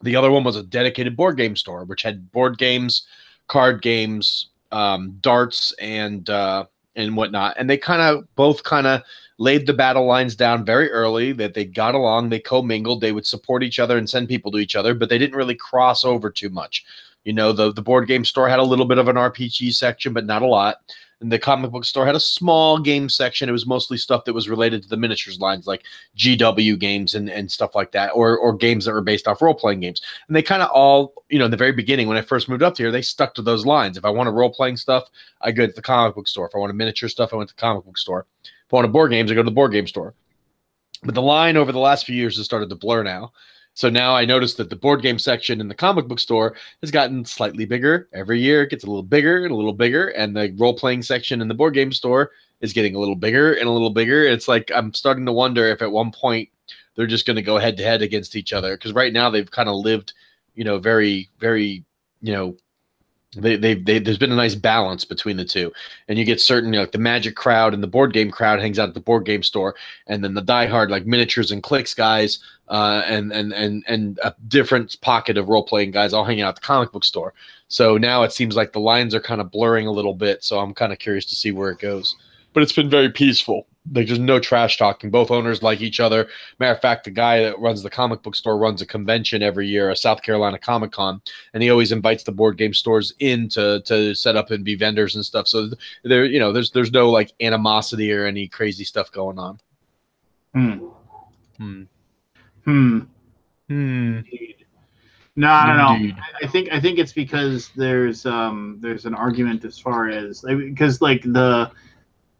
The other one was a dedicated board game store, which had board games, card games, darts, and whatnot. And they both laid the battle lines down very early, that they got along, they commingled, they would support each other and send people to each other, but they didn't really cross over too much. You know, the board game store had a little bit of an RPG section, but not a lot. And the comic book store had a small game section. It was mostly stuff that was related to the miniatures lines, like GW games and stuff like that, or games that were based off role-playing games. And they kind of all, you know, in the very beginning, when I first moved up here, they stuck to those lines. If I wanted role-playing stuff, I go to the comic book store. If I wanted miniature stuff, I went to the comic book store. If I wanted board games, I go to the board game store. But the line over the last few years has started to blur now. So now I noticed that the board game section in the comic book store has gotten slightly bigger. Every year it gets a little bigger and a little bigger. And the role-playing section in the board game store is getting a little bigger and a little bigger. It's like, I'm starting to wonder if at one point they're just going to go head-to-head against each other. Because right now they've kind of lived, you know, very, very, you know, there's been a nice balance between the two, and you get certain, you know, like the Magic crowd and the board game crowd hangs out at the board game store, and then the diehard like miniatures and clicks guys, and a different pocket of role playing guys all hanging out at the comic book store. So now it seems like the lines are kind of blurring a little bit. So I'm kind of curious to see where it goes. But it's been very peaceful. Like, there's no trash talking. Both owners like each other. Matter of fact, the guy that runs the comic book store runs a convention every year, a South Carolina Comic Con, and he always invites the board game stores in to set up and be vendors and stuff. So there, you know, there's no like animosity or any crazy stuff going on. No, I don't know. I think it's because there's an argument as far as, because like the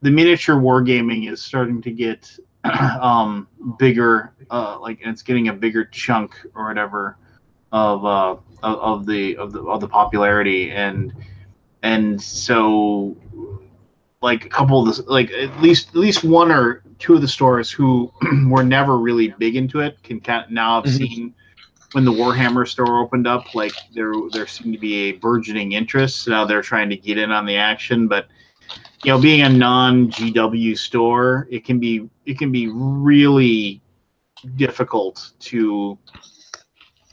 miniature wargaming is starting to get bigger, like, and it's getting a bigger chunk or whatever of the popularity, and so like a couple of the, like at least 1 or 2 of the stores who were never really big into it can now have seen, when the Warhammer store opened up, like there seemed to be a burgeoning interest. So now they're trying to get in on the action, but you know, being a non-GW store, it can be really difficult to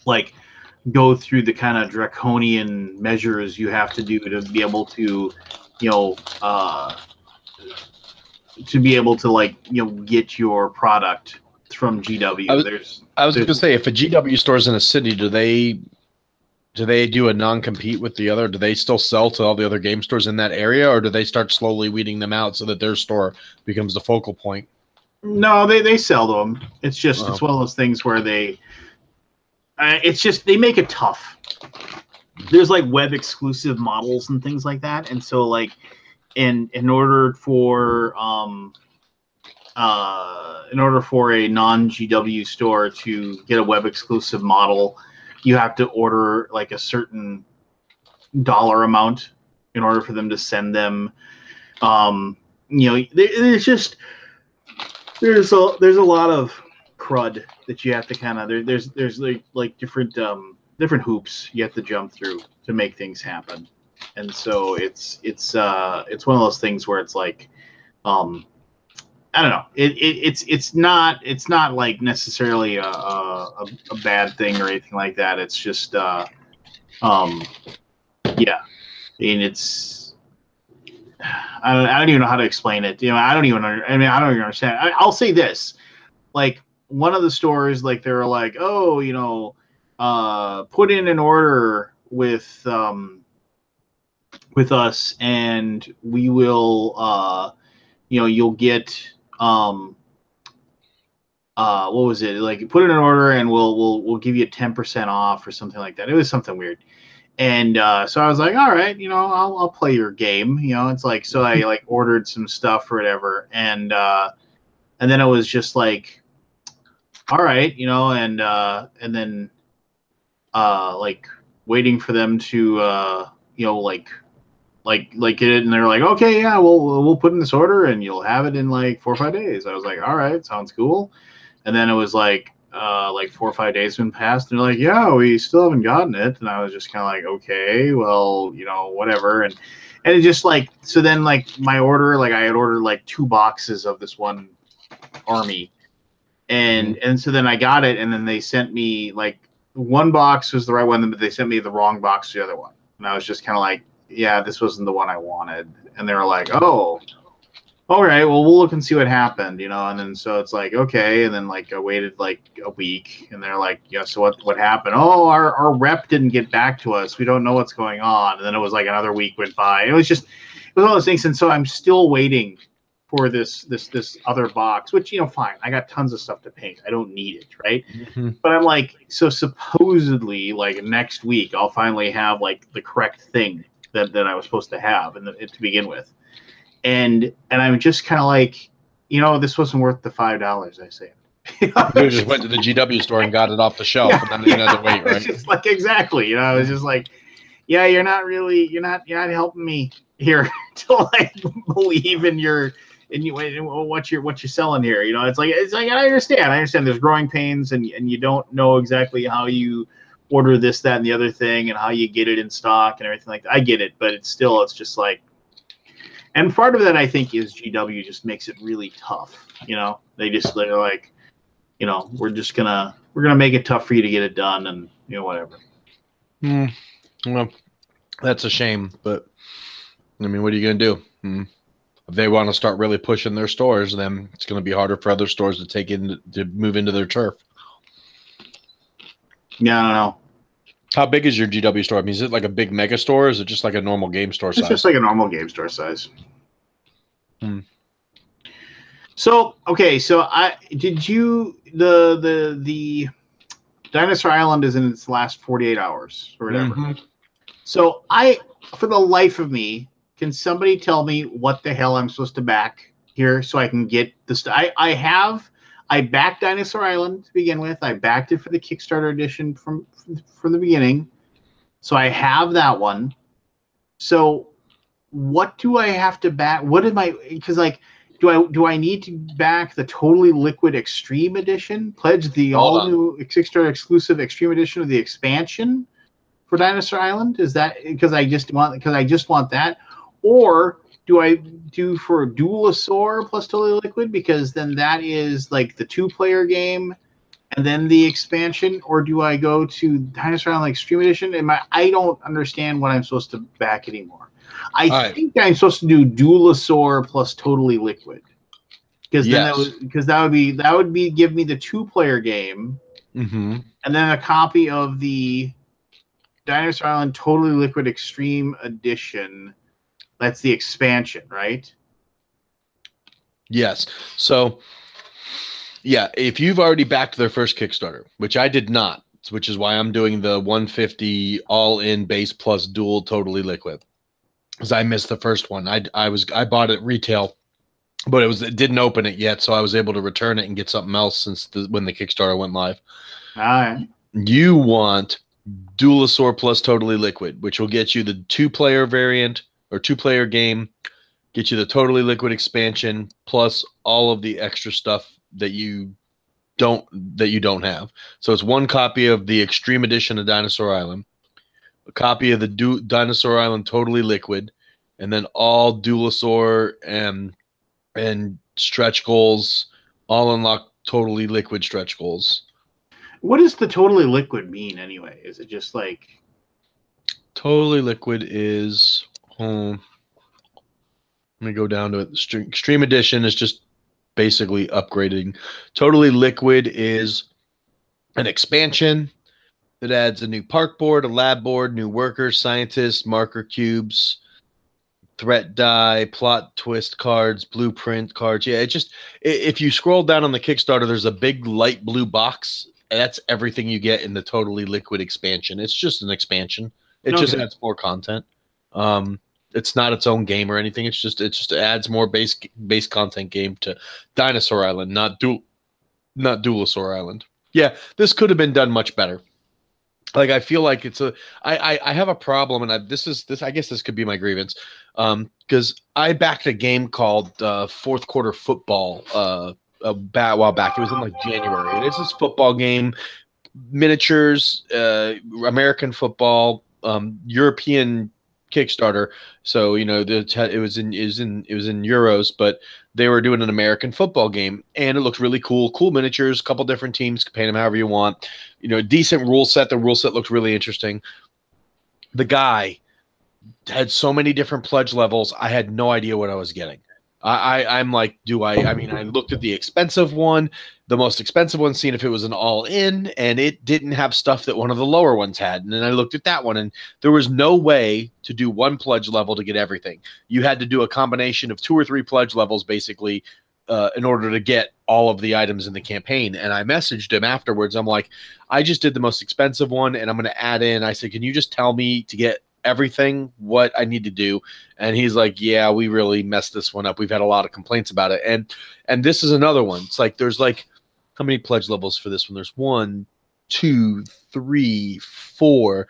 like go through the kind of draconian measures you have to do to be able to, you know, like, you know, get your product from GW. I was going to say, if a GW store is in a city, do they do a non-compete with the other? Do they still sell to all the other game stores in that area, or do they start slowly weeding them out so that their store becomes the focal point? No, they sell to them. It's just it's one of those things where they make it tough. There's like web exclusive models and things like that, and so like in order for a non-GW store to get a web exclusive model, you have to order like a certain dollar amount in order for them to send them. There's a lot of crud that you have to kind of there's like different hoops you have to jump through to make things happen, and so it's one of those things where it's like I don't know. It's not like necessarily a bad thing or anything like that. It's just yeah. I mean, it's I don't even know how to explain it. I don't even understand. I'll say this, like one of the stores, like they were like, oh, put in an order with us, and we will you'll get what was it, like put in an order and we'll give you 10% off or something like that. It was something weird. And so I was like, all right, I'll play your game. It's like, so I like ordered some stuff or whatever, and then it was just like, all right, and then like waiting for them to like get it, and they're like, okay, yeah, we'll put in this order and you'll have it in like 4 or 5 days. I was like, all right, sounds cool. And then it was like 4 or 5 days been passed, and they're like, yeah, we still haven't gotten it. And I was just kind of like, okay, well, whatever. And it just like, so then like my order, like I had ordered like 2 boxes of this one army, and so then I got it, and then they sent me like one box was the right one, but they sent me the wrong box to the other one, and I was just kind of like, yeah, this wasn't the one I wanted. And they were like, oh, all right, well, we'll look and see what happened, and then so it's like, okay, and then like I waited like a week, and they're like, yeah, so what happened? Oh, our rep didn't get back to us, we don't know what's going on. And then it was like another week went by. It was one of those things. And so I'm still waiting for this other box, which fine, I got tons of stuff to paint, I don't need it, right? But I'm like, so supposedly like next week I'll finally have like the correct thing that I was supposed to have to begin with, and I'm just kind of like, this wasn't worth the $5, I say. You just went to the GW store and got it off the shelf, and not even had to wait, right? Just like, exactly, I was just like, yeah, you're not helping me here to like believe in what you're selling here. It's like I understand there's growing pains, and you don't know exactly how you order this, that, and the other thing, and how you get it in stock and everything like that. I get it, but it's just like, and part of that I think is GW just makes it really tough. They're like, we're gonna make it tough for you to get it done, and whatever. Well, that's a shame, but I mean, what are you gonna do? If they want to start really pushing their stores, then it's going to be harder for other stores to move into their turf. Yeah, I don't know. How big is your GW store? I mean, is it like a big mega store, or is it just like a normal game store size? It's just like a normal game store size. So, okay, so the Dinosaur Island is in its last 48 hours or whatever. So for the life of me, can somebody tell me what the hell I'm supposed to back here so I can get this? I backed Dinosaur Island to begin with. I backed it for the Kickstarter edition from the beginning. So I have that one. So what do I have to back? What am I? Because like, do I need to back the Totally Liquid Extreme Edition? Pledge the all new Kickstarter exclusive Extreme Edition of the expansion for Dinosaur Island? Is that because I just want that? Or do I do for Duelosaur plus Totally Liquid, because then that is like the 2-player game and then the expansion? Or do I go to Dinosaur Island Extreme Edition? I don't understand what I'm supposed to back anymore. I think I'm supposed to do Duelosaur plus Totally Liquid, because then that would be give me the 2-player game, and then a copy of the Dinosaur Island Totally Liquid Extreme Edition. That's the expansion, right? Yes. So, yeah, if you've already backed their first Kickstarter, which I did not, which is why I'm doing the 150 all-in base plus dual Totally Liquid. because I missed the first one. I bought it retail, but it didn't open it yet, so I was able to return it and get something else since when the Kickstarter went live. All right. You want Duelosaur plus Totally Liquid, which will get you the 2-player variant or 2-player game, get you the Totally Liquid expansion plus all of the extra stuff that you don't have. So it's one copy of the Extreme Edition of Dinosaur Island, a copy of the Dinosaur Island Totally Liquid, and then all Duelosaur and stretch goals, all unlocked Totally Liquid stretch goals. What does the Totally Liquid mean anyway? Is it just like Totally Liquid is Let me go down to it. Extreme Edition is just basically upgrading. Totally Liquid is an expansion that adds a new park board, a lab board, new workers, scientists, marker cubes, threat die, plot twist cards, blueprint cards. Yeah, if you scroll down on the Kickstarter, there's a big light blue box. That's everything you get in the Totally Liquid expansion. It's just an expansion. It just adds more content. It's not its own game or anything. It just adds more base content game to Dinosaur Island, not Duelosaur Island. Yeah, this could have been done much better. Like, I feel like I have a problem, and I guess this could be my grievance, because I backed a game called Fourth Quarter Football a while back. It was in like January. It is this football game, miniatures, American football, European Kickstarter. So it was in euros, but they were doing an American football game, and it looked really cool. Cool miniatures, a couple different teams, paint them however you want. Decent rule set. The rule set looked really interesting. The guy had so many different pledge levels. I had no idea what I was getting. I'm like, I looked at the expensive one, the most expensive one, seeing if it was an all-in, and it didn't have stuff that one of the lower ones had. And then I looked at that one, and there was no way to do one pledge level to get everything. You had to do a combination of 2 or 3 pledge levels, basically, in order to get all of the items in the campaign. And I messaged him afterwards. I'm like, I just did the most expensive one, and I'm going to add in. I said, can you just tell me to get everything what I need to do? And he's like, yeah, we really messed this one up. We've had a lot of complaints about it. And this is another one. It's like, there's like, how many pledge levels for this one? There's 1, 2, 3, 4,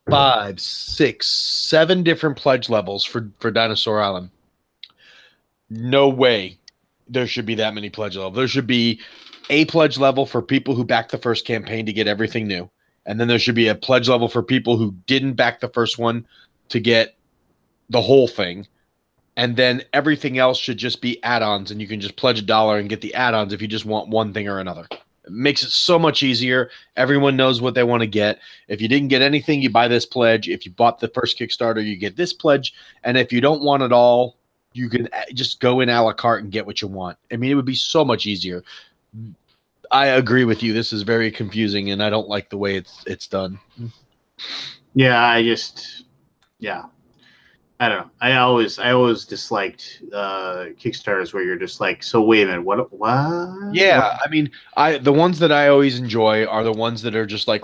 5, 6, 7 different pledge levels for Dinosaur Island. No way there should be that many pledge levels. There should be a pledge level for people who backed the first campaign to get everything new. And then there should be a pledge level for people who didn't back the first one to get the whole thing. And then everything else should just be add-ons, and you can just pledge $1 and get the add-ons if you just want one thing or another. It makes it so much easier. Everyone knows what they want to get. If you didn't get anything, you buy this pledge. If you bought the first Kickstarter, you get this pledge. And if you don't want it all, you can just go in a la carte and get what you want. I mean, it would be so much easier. I agree with you. This is very confusing, and I don't like the way it's done. Yeah, I don't know. I always disliked Kickstarters where you're just like, so wait a minute, what? Yeah, I mean, the ones that I always enjoy are the ones that are just like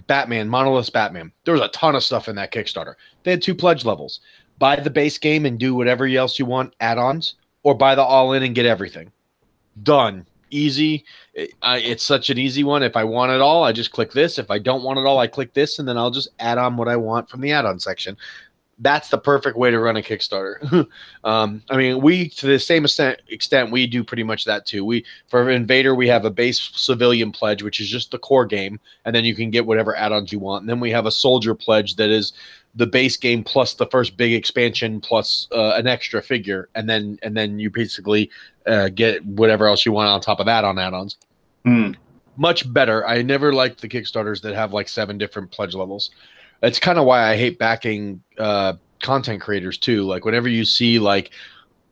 Batman, Monolith Batman. There was a ton of stuff in that Kickstarter. They had 2 pledge levels. Buy the base game and do whatever else you want, add-ons, or buy the all-in and get everything. Done. Easy. It's such an easy one. If I want it all, I just click this. If I don't want it all, I click this, and then I'll just add on what I want from the add-on section. That's the perfect way to run a Kickstarter. I mean, we, to the same extent, we do pretty much that too. For Invader, we have a base civilian pledge, which is just the core game, and then you can get whatever add-ons you want. And then we have a soldier pledge that is the base game plus the first big expansion plus an extra figure, and then you basically get whatever else you want on top of that on add-ons. Much better. I never liked the Kickstarters that have like 7 different pledge levels. That's kind of why I hate backing content creators too. Like, whenever you see like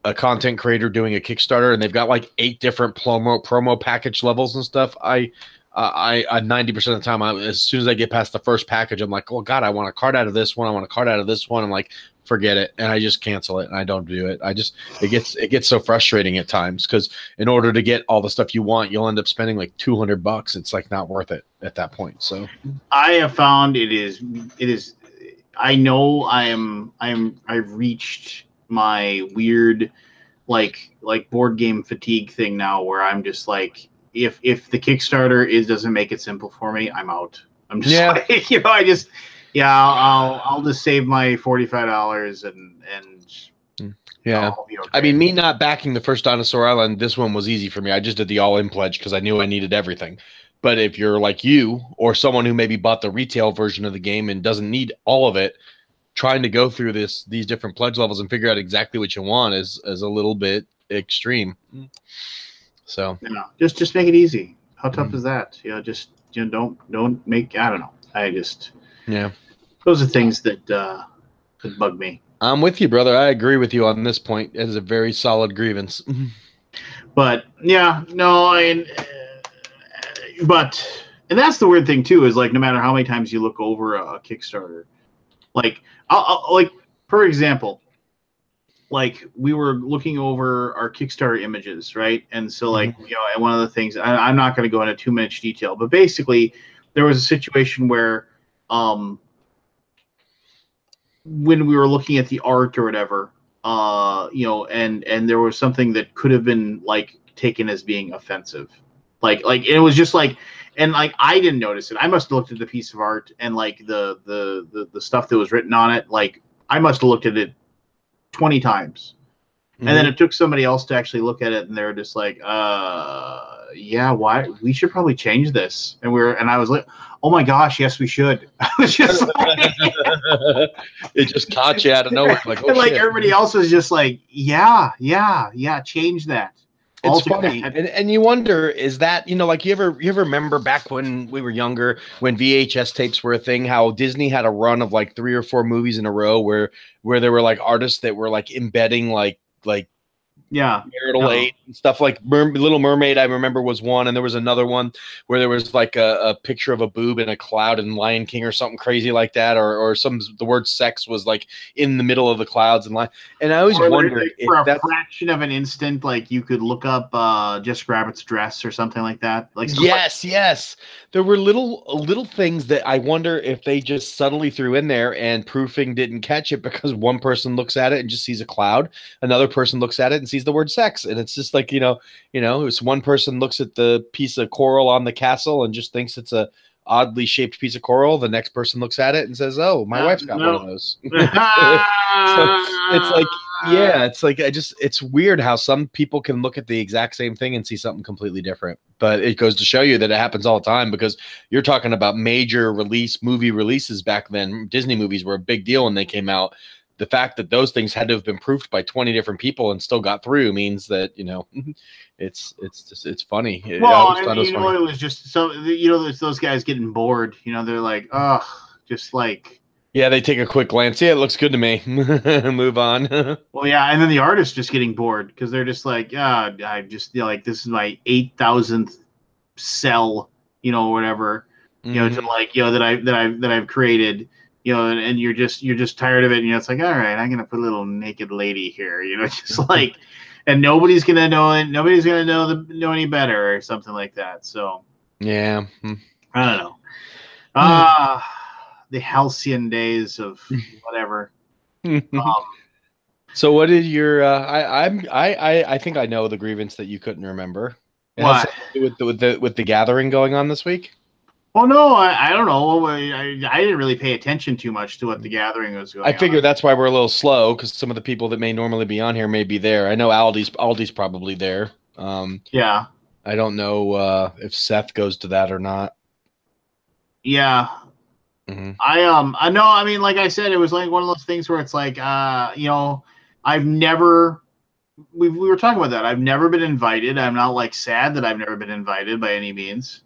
a content creator doing a Kickstarter and they've got like 8 different promo package levels and stuff, I 90% of the time, as soon as I get past the first package, I'm like, oh God, I want a card out of this one. I want a card out of this one. I'm like, forget it. And I just cancel it and I don't do it. It gets so frustrating at times, because in order to get all the stuff you want, you'll end up spending like $200. It's like not worth it at that point. So I have found it is I know I've reached my weird like board game fatigue thing now, where I'm just like, if the Kickstarter doesn't make it simple for me, I'm out. I'm just like, I just I'll just save my $45 and yeah. okay. I mean, me not backing the first Dinosaur Island, this one was easy for me. I just did the all-in pledge because I knew I needed everything. But if you're like you or someone who maybe bought the retail version of the game and doesn't need all of it, trying to go through these different pledge levels and figure out exactly what you want is a little bit extreme. So just make it easy. How tough is that? Just don't make, I don't know. Those are things that bug me. I'm with you, brother. I agree with you on this point. It is a very solid grievance. But and that's the weird thing too, is like, no matter how many times you look over a Kickstarter, like I'll like, for example, like we were looking over our Kickstarter images, right? And so like, and one of the things, I'm not going to go into too much detail, but basically there was a situation where when we were looking at the art or whatever, and there was something that could have been like taken as being offensive. Like it was just like, and like I didn't notice it. I must have looked at the piece of art and like the stuff that was written on it. Like I must have looked at it 20 times. And then it took somebody else to actually look at it, and they're just like, yeah, why? We should probably change this. And I was like, oh my gosh, yes, we should. I was just like, it just caught you out of nowhere. Like, oh, and like shit. everybody else was just like, yeah, change that. It's funny, and you wonder, is that, like you ever remember back when we were younger, when VHS tapes were a thing, how Disney had a run of like 3 or 4 movies in a row where there were like artists that were like embedding like marital aid and stuff, like Little Mermaid, I remember, was one, and there was another one where there was like a picture of a boob in a cloud in Lion King or something crazy like that, or the word sex was like in the middle of the clouds, and I always wondered, like, for a fraction of an instant, like you could look up Just Rabbit's dress or something like that. Like yes, there were little things that I wonder if they just subtly threw in there and proofing didn't catch it, because one person looks at it and just sees a cloud, another person looks at it and sees the word sex, and it's just like, it's one person looks at the piece of coral on the castle and just thinks it's a oddly shaped piece of coral. The next person looks at it and says, oh, my wife's got one of those. So it's like, it's weird how some people can look at the exact same thing and see something completely different. But it goes to show you that it happens all the time, because you're talking about major movie releases back then. Disney movies were a big deal when they came out. The fact that those things had to have been proofed by 20 different people and still got through means that, it's funny. Well, and it was just so, those guys getting bored, they're like, oh, just like, yeah, they take a quick glance. Yeah, it looks good to me. Move on. Well, yeah, and then the artist just getting bored, because they're just like, I just like, this is my 8,000th cell, whatever, to like, that I've created. And you're just tired of it, and it's like, all right, I'm gonna put a little naked lady here, just like, and nobody's gonna know it. Nobody's gonna know any better or something like that. So yeah, I don't know. The halcyon days of whatever. So what did your? I think I know the grievance that you couldn't remember. What? With the gathering going on this week? Well, no, I don't know. I didn't really pay attention too much to what the gathering was going on. I figure that's why we're a little slow, because some of the people that may normally be on here may be there. I know Aldi's probably there. Yeah. I don't know if Seth goes to that or not. Yeah. Mm-hmm. I know. I mean, like I said, it was like one of those things where it's like, I've never. We were talking about that. I've never been invited. I'm not like sad that I've never been invited by any means.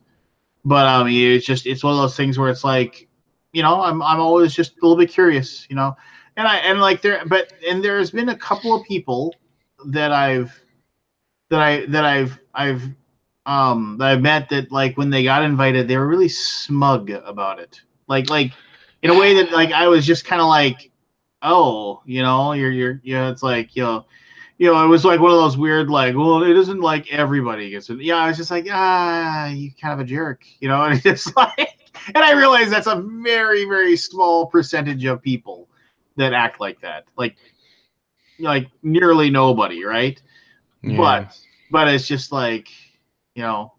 But it's one of those things where it's like, I'm always just a little bit curious, and there's been a couple of people that I've met that, like, when they got invited, they were really smug about it, like in a way that, like, I was just kind of like, oh, you're it's like, it was like one of those weird, like, well, it isn't like everybody gets it. Yeah, I was just like, you kind of a jerk, and it's like, And I realize that's a very, very small percentage of people that act like that. Like nearly nobody, right? Yeah. But it's just like, you know,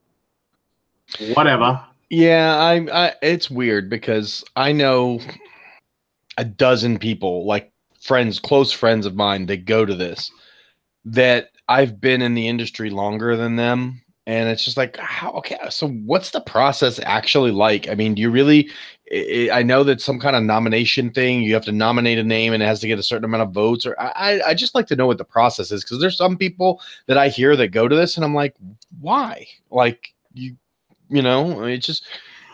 whatever. Yeah, it's weird because I know a dozen people, like friends, close friends of mine, that go to this, that I've been in the industry longer than them. And it's just like, how, okay, so what's the process actually like? I mean, do you really, I know that some kind of nomination thing, you have to nominate a name and it has to get a certain amount of votes, or I just like to know what the process is. Cause there's some people that I hear that go to this and I'm like, why? Like you know, it's just,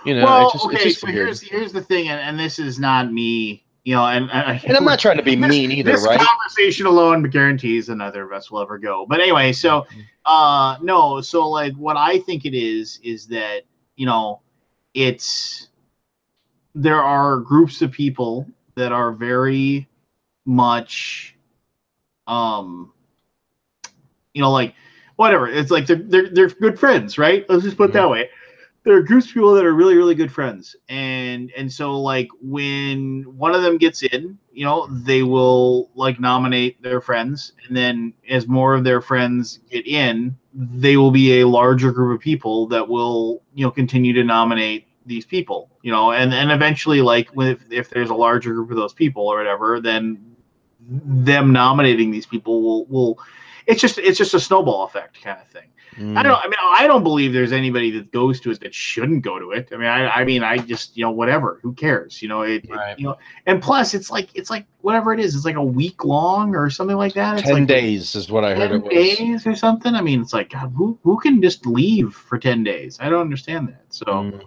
Well, it's okay, just so weird. here's the thing, and this is not me, you know, and And I'm not trying to be this mean either, this right? conversation alone guarantees that neither of us will ever go. But anyway, so no, so like what I think it is that, you know, it's there are groups of people that are very much you know, like whatever. It's like they're good friends, right? Let's just put it Mhm. that way. There are groups of people that are really, really good friends, and so like when one of them gets in, you know, they will like nominate their friends, and then as more of their friends get in, they will be a larger group of people that will, you know, continue to nominate these people, you know, and eventually, like if there's a larger group of those people or whatever, then them nominating these people will it's just a snowball effect kind of thing. Mm, I don't believe there's anybody that goes to it that shouldn't go to it. I just, you know, whatever. Who cares? You know, right. you know, and plus it's like whatever it is. It's like a week long or something like that. It's 10 like days is what I heard it 10 was. days or something. I mean, it's like God, who can just leave for 10 days? I don't understand that. So, Mm.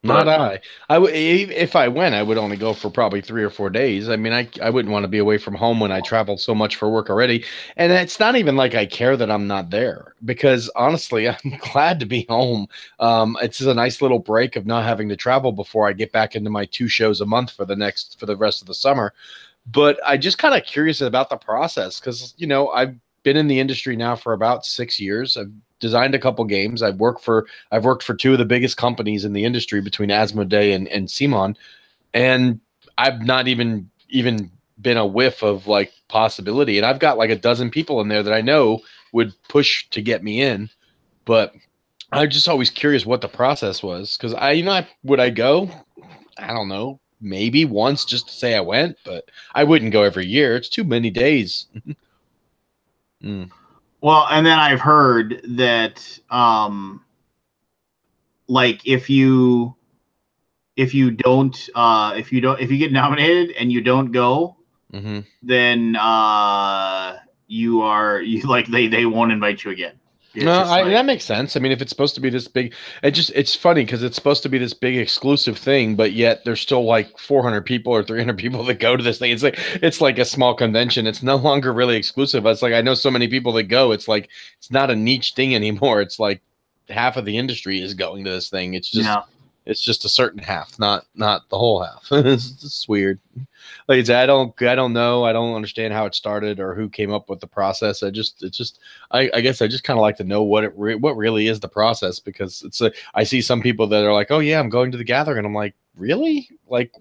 Not but I. I would if I went, I would only go for probably 3 or 4 days. I mean, I wouldn't want to be away from home when I travel so much for work already. And it's not even like I care that I'm not there because honestly, I'm glad to be home. It's a nice little break of not having to travel before I get back into my 2 shows a month for the rest of the summer. But I just kind of curious about the process because I've been in the industry now for about 6 years. I've designed a couple games. I've worked for two of the biggest companies in the industry between Asmodee and Simon, and I've not even been a whiff of like possibility. And I've got like a dozen people in there that I know would push to get me in, but I'm just always curious what the process was because would I go? I don't know, maybe once just to say I went, but I wouldn't go every year. It's too many days. Mm. well, and then I've heard that like if you get nominated and you don't go, Hmm. then you like they won't invite you again. It's No, just like that makes sense. I mean, if it's supposed to be this big, it's funny because it's supposed to be this big exclusive thing, but yet there's still like 400 people or 300 people that go to this thing. It's like a small convention. It's no longer really exclusive. It's like I know so many people that go. It's like it's not a niche thing anymore. It's like half of the industry is going to this thing. yeah. It's just a certain half, not the whole half. It's weird. Like I said, I don't know. I don't understand how it started or who came up with the process. I guess I just kind of like to know what really is the process because I see some people that are like, oh yeah, I'm going to the gathering, and I'm like, really? Like,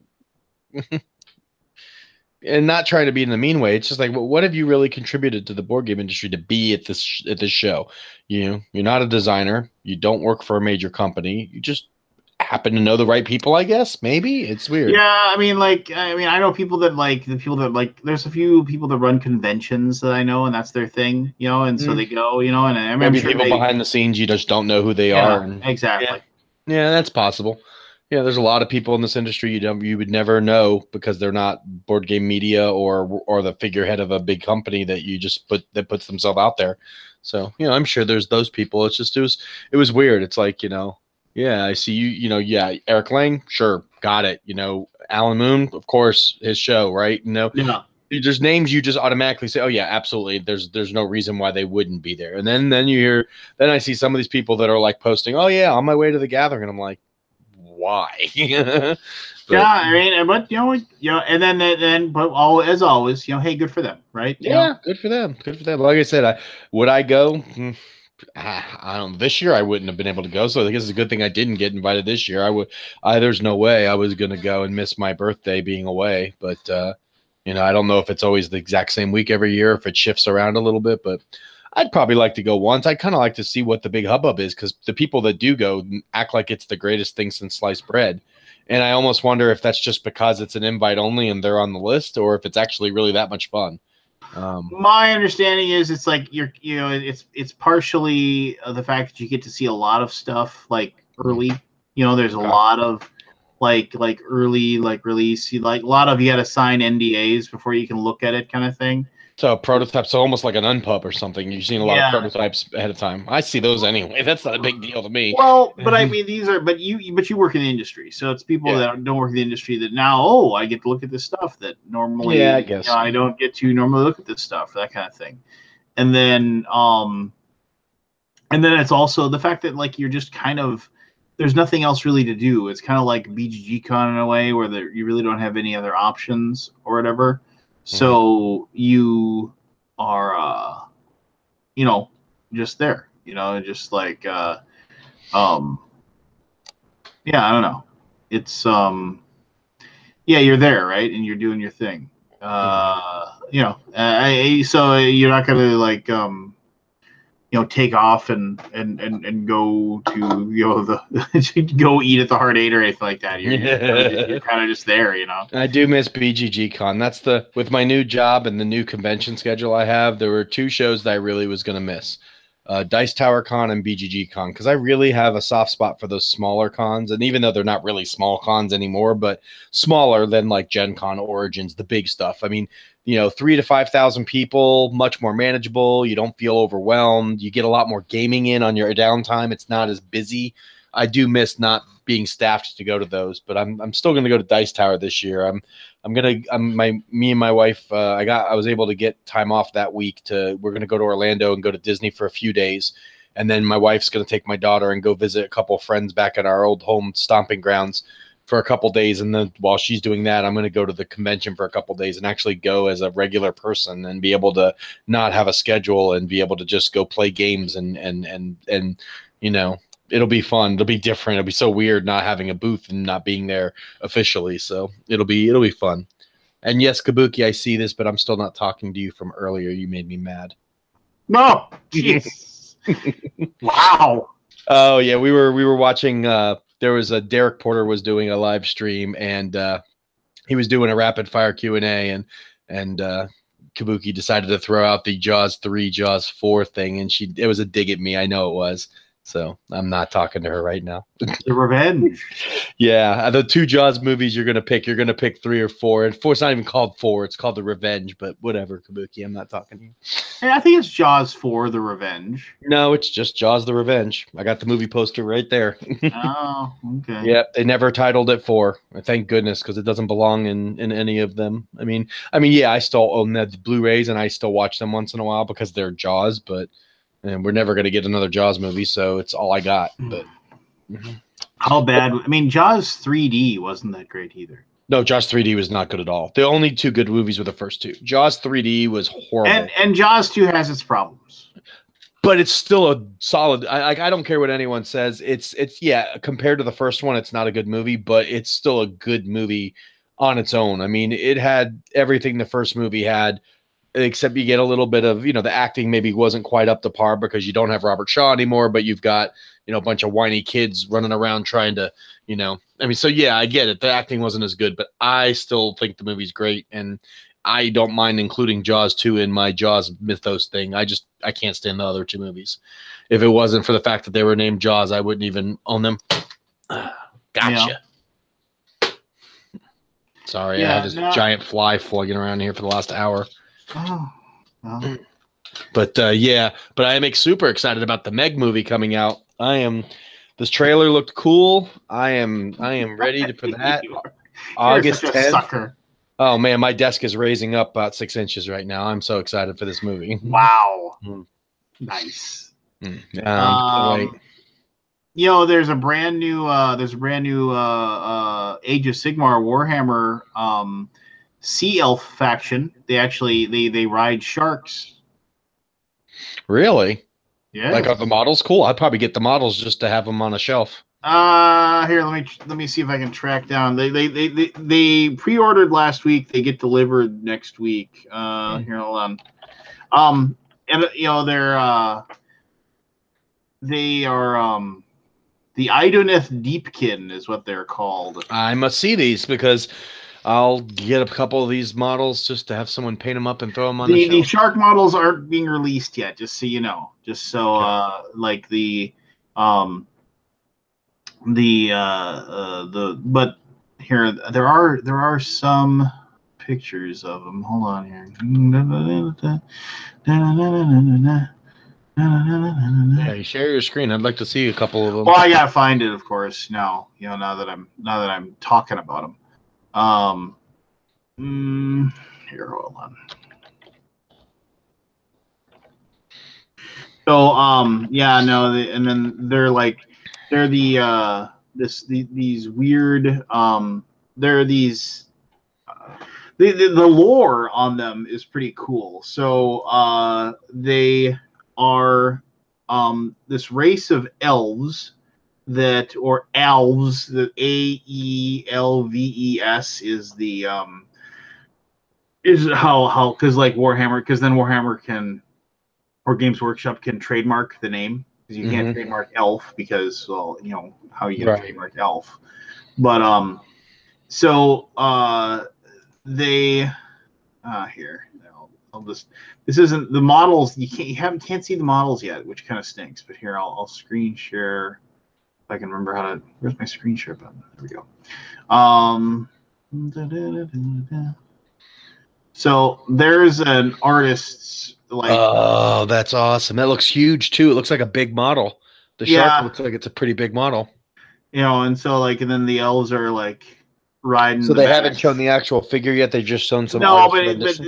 and not trying to be in the mean way. It's just like, well, what have you really contributed to the board game industry to be at this show? You're not a designer. You don't work for a major company. You just happen to know the right people, I guess. Maybe it's weird. Yeah, I know people that like the people that like. There's a few people that run conventions that I know, and that's their thing, you know. And so Mm. they go, you know, and I'm Maybe sure people they, behind the scenes you just don't know who they are, yeah, and yeah, exactly. yeah, that's possible. Yeah, there's a lot of people in this industry you would never know because they're not board game media or the figurehead of a big company that you just that puts themselves out there. So I'm sure there's those people. It was weird. It's like yeah, I see you. Yeah, Eric Lang, sure, got it. Alan Moon, of course, his show, right? Yeah, There's names you just automatically say, oh yeah, absolutely. There's no reason why they wouldn't be there. And then then I see some of these people that are like posting, oh yeah, on my way to the gathering, and I'm like, why? yeah. But But and then, but all as always, hey, good for them, right? yeah, good for them. Good for them. Like I said, would I go? I don't. This year I wouldn't have been able to go, so I guess it's a good thing I didn't get invited this year. There's no way I was going to go and miss my birthday being away. But I don't know if it's always the exact same week every year, if it shifts around a little bit. But I'd probably like to go once. I kind of like to see what the big hubbub is because the people that do go act like it's the greatest thing since sliced bread. And I almost wonder if that's just because it's an invite only and they're on the list, or if it's actually really that much fun. My understanding is it's like it's partially the fact that you get to see a lot of stuff like early. There's a lot of like early release. You a lot of you got to sign NDAs before you can look at it, kind of thing. So prototypes, so almost like an unpub or something. You've seen a lot of prototypes ahead of time. I see those anyway. That's not a big deal to me. Well, but I mean, but you work in the industry, so it's people that don't work in the industry that now, I get to look at this stuff that normally, I guess I don't get to normally look at this stuff, that kind of thing. And then it's also the fact that like you're just kind of there's nothing else really to do. It's kind of like BGG Con in a way where you really don't have any other options or whatever. So you are, just there, just like, yeah, I don't know. It's, yeah, you're there, right? And you're doing your thing. So you're not going to like, take off and go to go eat at the Heart 8 or anything like that. You're kind of just there, I do miss BGG Con. That's with my new job and the new convention schedule I have, there were two shows that I really was going to miss. Dice Tower Con and BGG Con, because I really have a soft spot for those smaller cons. And even though they're not really small cons anymore, but smaller than like Gen Con, Origins, the big stuff. I mean, 3,000 to 5,000 people, much more manageable. You don't feel overwhelmed. You get a lot more gaming in on your downtime. It's not as busy. I do miss not being staffed to go to those, but I'm still going to go to Dice Tower this year. Me and my wife, I was able to get time off that week we're going to go to Orlando and go to Disney for a few days. And then my wife's going to take my daughter and go visit a couple of friends back at our old home stomping grounds for a couple days, and then while she's doing that, I'm going to go to the convention for a couple days and actually go as a regular person and be able to not have a schedule and be able to just go play games and it'll be fun. It'll be different. It'll be so weird not having a booth and not being there officially. So it'll be fun. And yes, Kabuki, I see this, but I'm still not talking to you from earlier. You made me mad. No, jeez. Wow. Oh yeah, we were watching. There was Derek Porter was doing a live stream, and he was doing a rapid fire Q&A, and Kabuki decided to throw out the Jaws 3, Jaws 4 thing, and it was a dig at me. I know it was. So I'm not talking to her right now. The Revenge. Yeah, the two Jaws movies you're going to pick 3 or 4. And 4's not even called 4. It's called The Revenge. But whatever, Kabuki, I'm not talking to you. Hey, I think it's Jaws 4, The Revenge. No, it's just Jaws, The Revenge. I got the movie poster right there. Oh, okay. Yep, they never titled it 4. Thank goodness, because it doesn't belong in any of them. I mean, yeah, I still own the Blu-rays, and I still watch them once in a while because they're Jaws, but... And we're never going to get another Jaws movie, so it's all I got. But how bad? I mean, Jaws 3D wasn't that great either. No, Jaws 3D was not good at all. The only two good movies were the first two. Jaws 3D was horrible, and Jaws 2 has its problems, but it's still a solid. I don't care what anyone says. It's compared to the first one, it's not a good movie, but it's still a good movie on its own. I mean, it had everything the first movie had. Except you get a little bit of, the acting maybe wasn't quite up to par because you don't have Robert Shaw anymore, but you've got, a bunch of whiny kids running around trying to, so yeah, I get it. The acting wasn't as good, but I still think the movie's great. And I don't mind including Jaws 2 in my Jaws mythos thing. I can't stand the other two movies. If it wasn't for the fact that they were named Jaws, I wouldn't even own them. Gotcha. Yeah. Sorry, I had this giant fly flogging around here for the last hour. Oh, well. But I am super excited about the Meg movie coming out. This trailer looked cool. I am ready for that. August 10th. Sucker. Oh man, my desk is raising up about 6 inches right now. I'm so excited for this movie. Wow. Nice. Wait. There's a brand new Age of Sigmar Warhammer Sea Elf faction. They ride sharks. Really? Like, Yes. are the models cool? I'd probably get the models just to have them on a shelf. Here, let me see if I can track down. They pre-ordered last week. They get delivered next week. Here, hold on. And you know they are the Idoneth Deepkin is what they're called. I must see these because I'll get a couple of these models just to have someone paint them up and throw them on the The shelf. shark models aren't being released yet, just so you know. Just so like um the but here there are some pictures of them. Hold on here. Yeah, you share your screen. I'd like to see a couple of them. Well, I gotta find it, of course. Now, now that I'm talking about them. Here, hold on. So, yeah, no, and then they're these weird, they're these, the lore on them is pretty cool. So, they are, this race of elves or elves, the Aelves is because like Warhammer, because then Warhammer can, or Games Workshop can trademark the name, because you can't trademark elf because, well, how are you gonna trademark elf? But so they here, I'll just, this isn't the models. You can't see the models yet, which kind of stinks. But here, I'll screen share if I can remember how to. Where's my screen share button? There we go. So there's an artist's like. Oh, that's awesome! That looks huge too. It looks like a big model. The shark looks like it's a pretty big model. And so and then the elves are like riding. So they haven't shown the actual figure yet. They've just shown some. No, but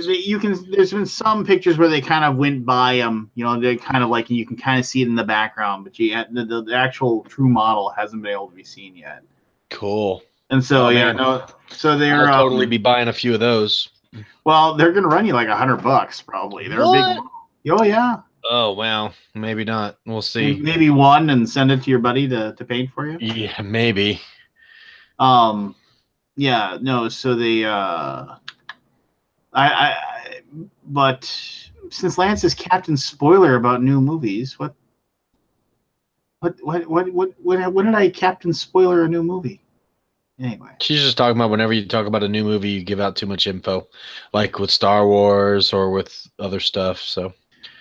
you can. There's been some pictures where they kind of went by them. They kind of like, you can kind of see it in the background, but the actual true model hasn't been able to be seen yet. Cool. And so so they're I'll totally be buying a few of those. Well, they're gonna run you like $100 probably. They're big. Oh yeah. Oh wow, maybe not. We'll see. Maybe one and send it to your buddy to paint for you. Yeah, maybe. Yeah, no. So they but since Lance is Captain Spoiler about new movies, what did I Captain Spoiler a new movie? Anyway, she's just talking about whenever you talk about a new movie, you give out too much info, like with Star Wars or with other stuff. So,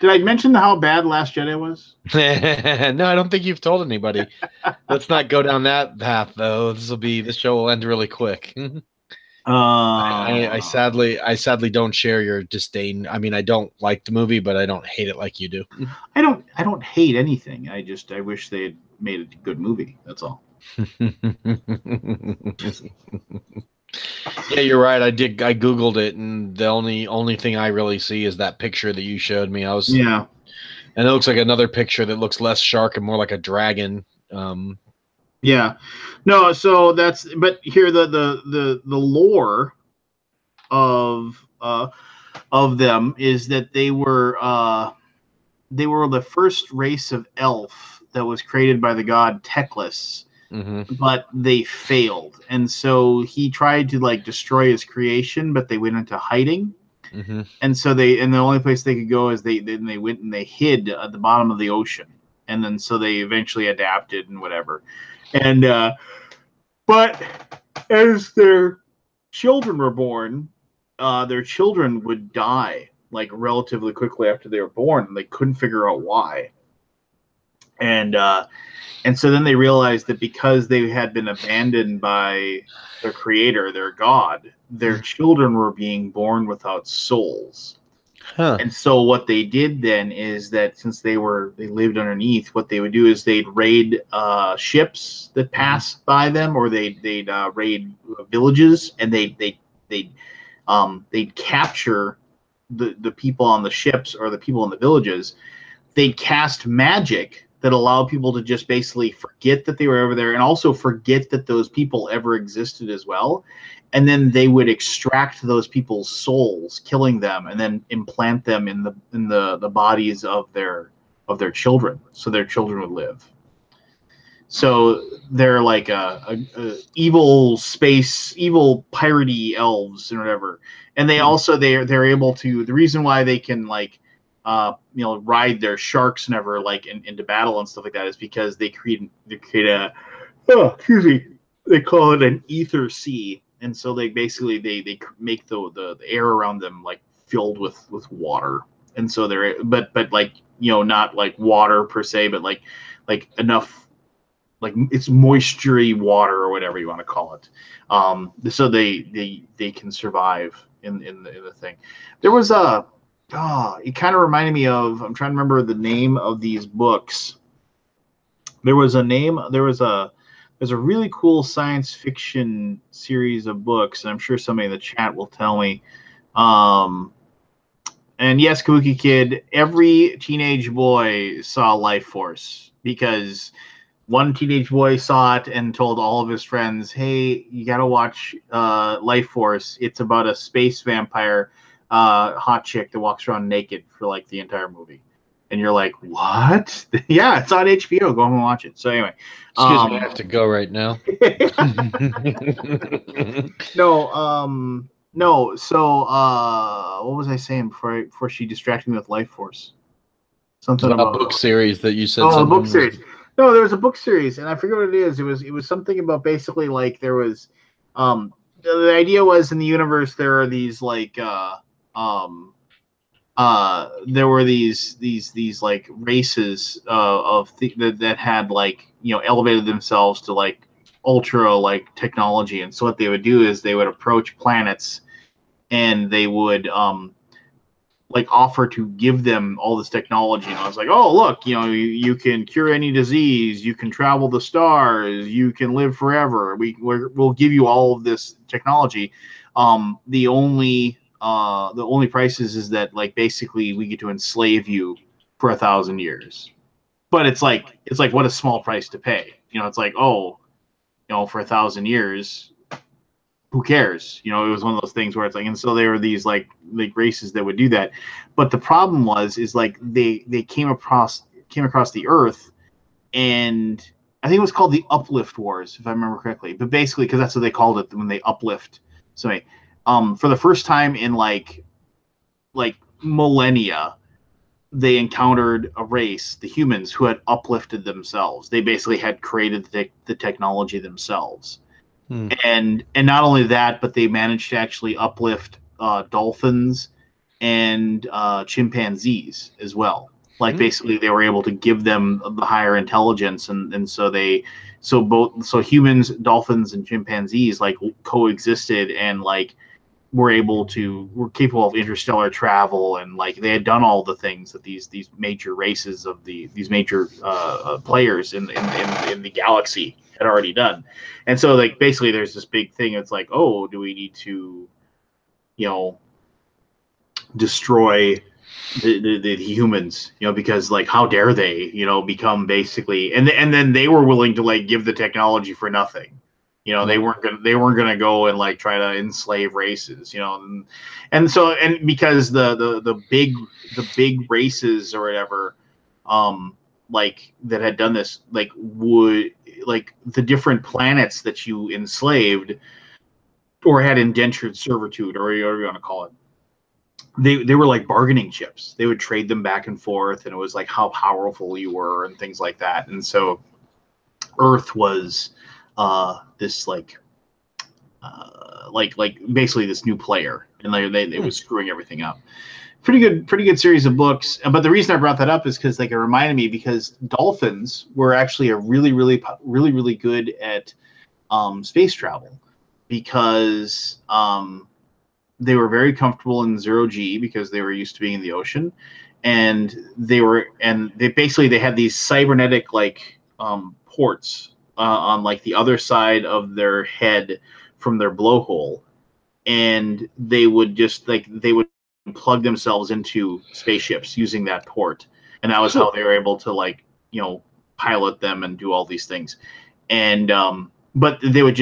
did I mention how bad Last Jedi was? No, I don't think you've told anybody. Let's not go down that path, though. This show will end really quick. I sadly don't share your disdain. I mean, I don't like the movie, but I don't hate it like you do. I don't hate anything. I wish they had made a good movie. That's all. Yeah, you're right. I Googled it, and the only thing I really see is that picture that you showed me. And it looks like another picture that looks less shark and more like a dragon. Yeah, no. So but here the lore of them is that they were the first race of elf that was created by the god Teclis. But they failed, and so he tried to destroy his creation, but they went into hiding, and so the only place they could go is they went and they hid at the bottom of the ocean, and then so they eventually adapted and whatever, and but as their children were born, their children would die relatively quickly after they were born, and they couldn't figure out why, and so then they realized that because they had been abandoned by their creator, their god, their children were being born without souls. And so what they did then is that since they lived underneath, what they would do is they'd raid ships that passed by them, or they'd raid villages, and they'd capture the people on the ships or the people in the villages. They'd cast magic that allow people to just basically forget that they were over there, and also forget that those people ever existed as well. And then they would extract those people's souls, killing them, and then implant them in the bodies of their of their children, so their children would live. So they're like a evil piratey elves and whatever. And they also they're able to, the reason why they can like ride their sharks never like into battle and stuff like that is because they create a, oh, excuse me, they call it an ether sea. And so they basically they make the air around them like filled with water. And so they're but like not like water per se, but like enough, like it's moistury water or whatever you want to call it. So they can survive in the thing. There was it kind of reminded me of, I'm trying to remember the name of these books. There's a really cool science fiction series of books, and I'm sure somebody in the chat will tell me. And yes, Kabuki Kid, every teenage boy saw Life Force, because one teenage boy saw it and told all of his friends, "Hey, you got to watch Life Force. It's about a space vampire hot chick that walks around naked for like the entire movie." And you're like, "What?" Yeah, it's on HBO. Go home and watch it. So anyway, excuse me, I have to go right now. No. So what was I saying before she distracted me with Life Force? Something about a book series that you said. Oh, the book series. No, there was a book series, and I forget what it is. It was something about basically like there was, the idea was in the universe there are these like there were these like races that had like elevated themselves to like ultra like technology, and so what they would do is they would approach planets, and they would like offer to give them all this technology. And I was like, oh, look, you can cure any disease, you can travel the stars, you can live forever. We'll give you all of this technology. The only price is that like basically we get to enslave you for 1,000 years. But it's like what a small price to pay. It's like, oh, for 1,000 years, who cares? It was one of those things where it's like, and so there were these like races that would do that. But the problem is like they came across the Earth, and I think it was called the Uplift Wars, if I remember correctly. But basically, because that's what they called it when they uplift. So, for the first time in like millennia, they encountered a race, the humans, who had uplifted themselves. They basically had created the technology themselves. And not only that, but they managed to actually uplift dolphins and chimpanzees as well. Like basically, they were able to give them the higher intelligence, and so humans, dolphins, and chimpanzees like coexisted, and like were capable of interstellar travel, and like they had done all the things that these major races of these major players in the galaxy had already done. And so like basically there's this big thing. It's like, oh, do we need to destroy the humans, because like how dare they become basically, and then they were willing to like give the technology for nothing. They weren't gonna go and like try to enslave races, and so because the big races or whatever, like that had done this, like would like the different planets that you enslaved or had indentured servitude, or whatever you want to call it, they were like bargaining chips. They would trade them back and forth, and it was like how powerful you were and things like that. And so Earth was this like basically this new player, and they was screwing everything up. Pretty good series of books. But the reason I brought that up is because like it reminded me, because dolphins were actually a really good at space travel, because they were very comfortable in 0G because they were used to being in the ocean, and they had these cybernetic like ports on like the other side of their head from their blowhole, and they would plug themselves into spaceships using that port, and that was how they were able to like pilot them and do all these things. And but they would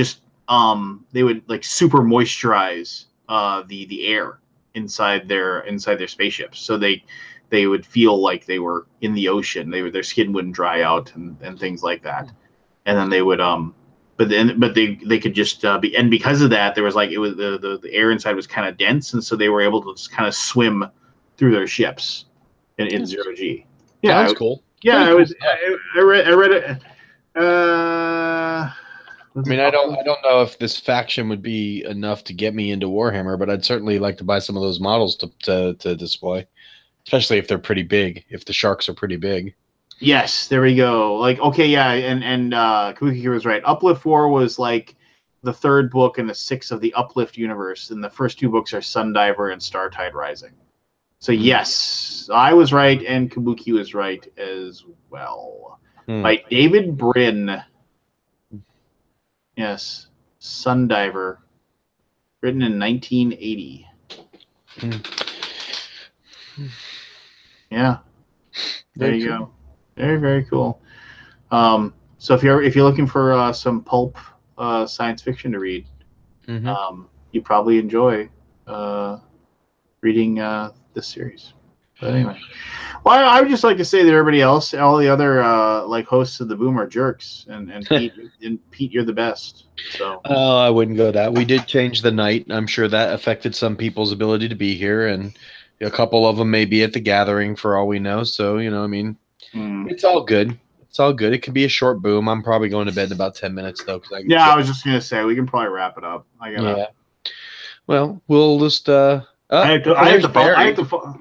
like super moisturize the air inside their spaceships, so they would feel like they were in the ocean. Their skin wouldn't dry out and things like that. And then they would but they could just be, and because of that, there was like, it was the air inside was kind of dense, and so they were able to just kind of swim through their ships in zero G. Yeah, Sounds cool. Yeah, Pretty I cool was. stuff. I read it. I mean, I don't know if this faction would be enough to get me into Warhammer, but I'd certainly like to buy some of those models to display, especially if they're pretty big. If the sharks are pretty big. Yes, there we go. Like, okay, yeah, and Kabuki was right. Uplift 4 was like the third book in the 6 of the Uplift universe, and the first 2 books are Sundiver and Startide Rising. So yes, I was right, and Kabuki was right as well. By David Brin. Yes, Sundiver, written in 1980. Yeah, there you go. Very, very cool. So if you're looking for some pulp science fiction to read, you probably enjoy reading this series. But anyway, well, I would just like to say that everybody else, all the other like hosts of the Boom are jerks, and Pete, you're the best. So I wouldn't go that. We did change the night. I'm sure that affected some people's ability to be here, and a couple of them may be at the gathering for all we know. So I mean, it's all good. It's all good. It could be a short boom. I'm probably going to bed in about 10 minutes though. I was just gonna say we can probably wrap it up. Yeah. Well, we'll just. I have to.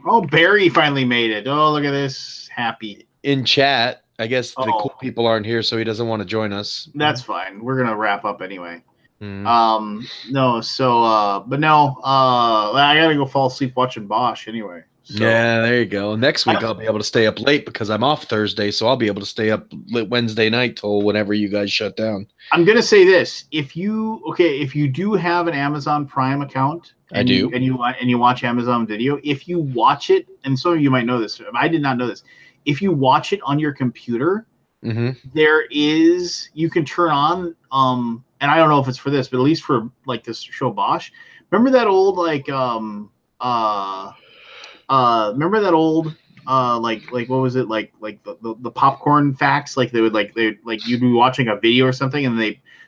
Oh, Barry finally made it. Oh, look at this. Happy. In chat, I guess the cool people aren't here, so he doesn't want to join us. That's fine. We're going to wrap up anyway. No, so, but no, I got to go fall asleep watching Bosch anyway. So. Yeah, there you go. Next week, I'll be able to stay up late because I'm off Thursday, so I'll be able to stay up Wednesday night till whenever you guys shut down. I'm going to say this. If you do have an Amazon Prime account, and you watch Amazon Video, if you watch it, and some of you might know this, I did not know this. If you watch it on your computer, there is, you can turn on, and I don't know if it's for this, but at least for like this show Bosch. Remember that old remember that old like what was it, like the popcorn facts, like you'd be watching a video or something and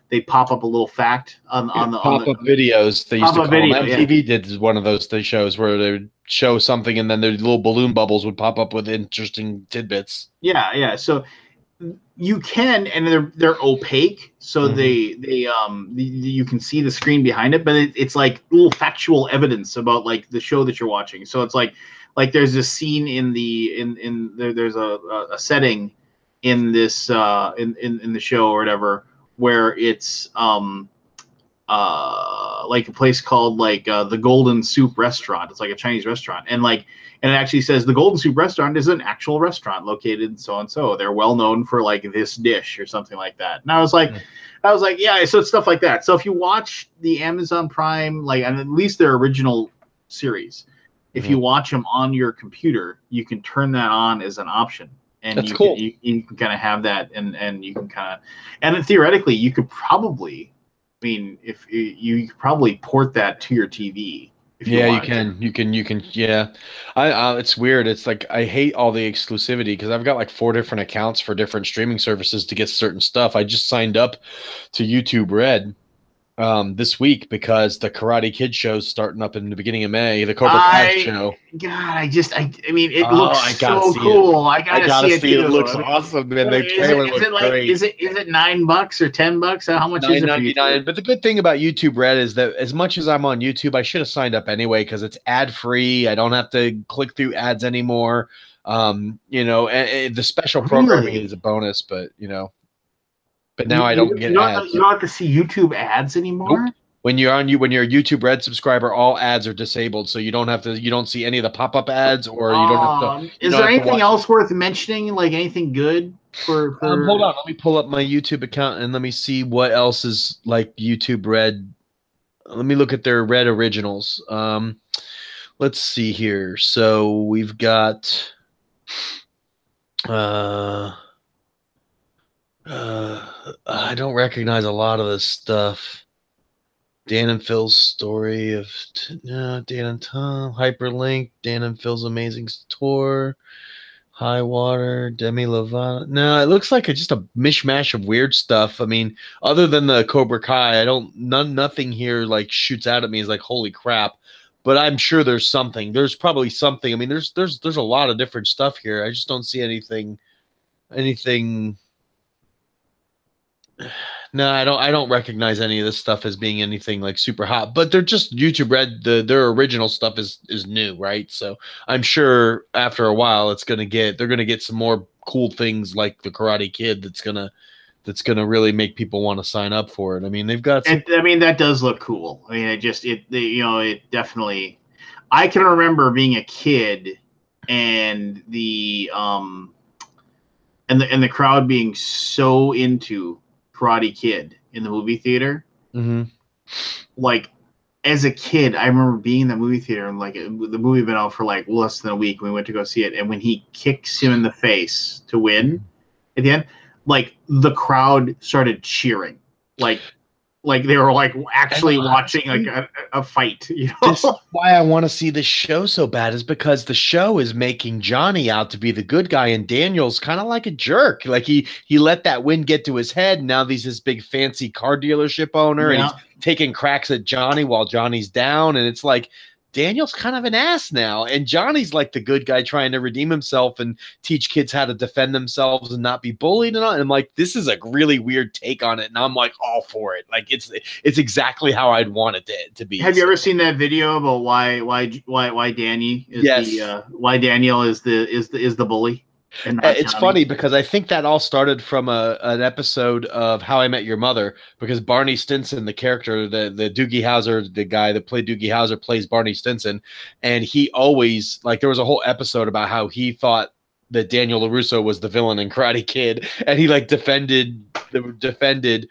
they pop up a little fact on the pop-up videos. They used to call them. MTV yeah. did one of those shows where they would show something and then their little balloon bubbles would pop up with interesting tidbits. Yeah. So you can, and they're opaque, so you can see the screen behind it, but it's like little factual evidence about like the show that you're watching. So it's like there's this scene there's a setting in this in the show or whatever, where it's like a place called the Golden Soup Restaurant. It's like a Chinese restaurant, and it actually says the Golden Soup Restaurant is an actual restaurant located in so and so. They're well known for like this dish or something like that. And I was like, yeah. So it's stuff like that. So if you watch the Amazon Prime, and at least their original series, if you watch them on your computer, you can turn that on as an option. And that's cool. You can kind of have that, and you can kind of, and then theoretically, you could probably, if you could probably port that to your TV. Yeah, you can. Yeah, it's weird. It's like I hate all the exclusivity because I've got like 4 different accounts for different streaming services to get certain stuff. I just signed up to YouTube Red this week because the Karate Kid show's starting up in the beginning of May. The Cobra Kai show. God, it looks so cool. I gotta see it. It looks awesome, man. The trailer looks great. Is it $9 or $10? How much is it? $9.99. But the good thing about YouTube Red is that as much as I'm on YouTube, I should have signed up anyway because it's ad free. I don't have to click through ads anymore. And the special programming is a bonus, but But now I don't get ads. You don't have to see YouTube ads anymore? Nope. When you're a YouTube Red subscriber, all ads are disabled, so you don't see any of the pop-up ads, or you don't have to. Is there anything else worth mentioning? Like anything good for hold on, let me pull up my YouTube account and let me see what else is like YouTube Red. Let me look at their Red originals. Let's see here. So we've got I don't recognize a lot of this stuff. Dan and Phil's story of Dan and Tom, Hyperlink, Dan and Phil's amazing tour, High Water, Demi Lovato. No, it looks like just a mishmash of weird stuff. I mean, other than the Cobra Kai, nothing here like shoots out at me as like holy crap. But I'm sure there's something. There's probably something. I mean, there's a lot of different stuff here. I just don't see anything. No, I don't recognize any of this stuff as being anything like super hot, but they're just YouTube Red. Their original stuff is new, right? So I'm sure after a while they're gonna get some more cool things like the Karate Kid that's gonna really make people want to sign up for it. I mean, they've got some. I mean, that does look cool. I mean, it definitely. I can remember being a kid and the crowd being so into Karate Kid in the movie theater. Mm-hmm. Like, as a kid, I remember being in the movie theater and like the movie had been out for like less than a week. We went to go see it, and when he kicks him in the face to win at the end, like the crowd started cheering, like they were like actually watching like a fight. You know? This is why I want to see the show so bad, is because the show is making Johnny out to be the good guy, and Daniel's kind of like a jerk. Like he let that win get to his head. And now he's this big fancy car dealership owner, and he's taking cracks at Johnny while Johnny's down. And it's like Daniel's kind of an ass now, and Johnny's like the good guy trying to redeem himself and teach kids how to defend themselves and not be bullied and all. And I'm like, this is a really weird take on it, and I'm like all for it. Like it's exactly how I'd want it to be. Have you ever seen that video about why Danny is why Daniel is the bully? It's funny because I think that all started from an episode of How I Met Your Mother, because Barney Stinson, the character, the Doogie Howser, the guy that played Doogie Howser, plays Barney Stinson, and he always, like, there was a whole episode about how he thought that Daniel LaRusso was the villain in Karate Kid, and he like defended the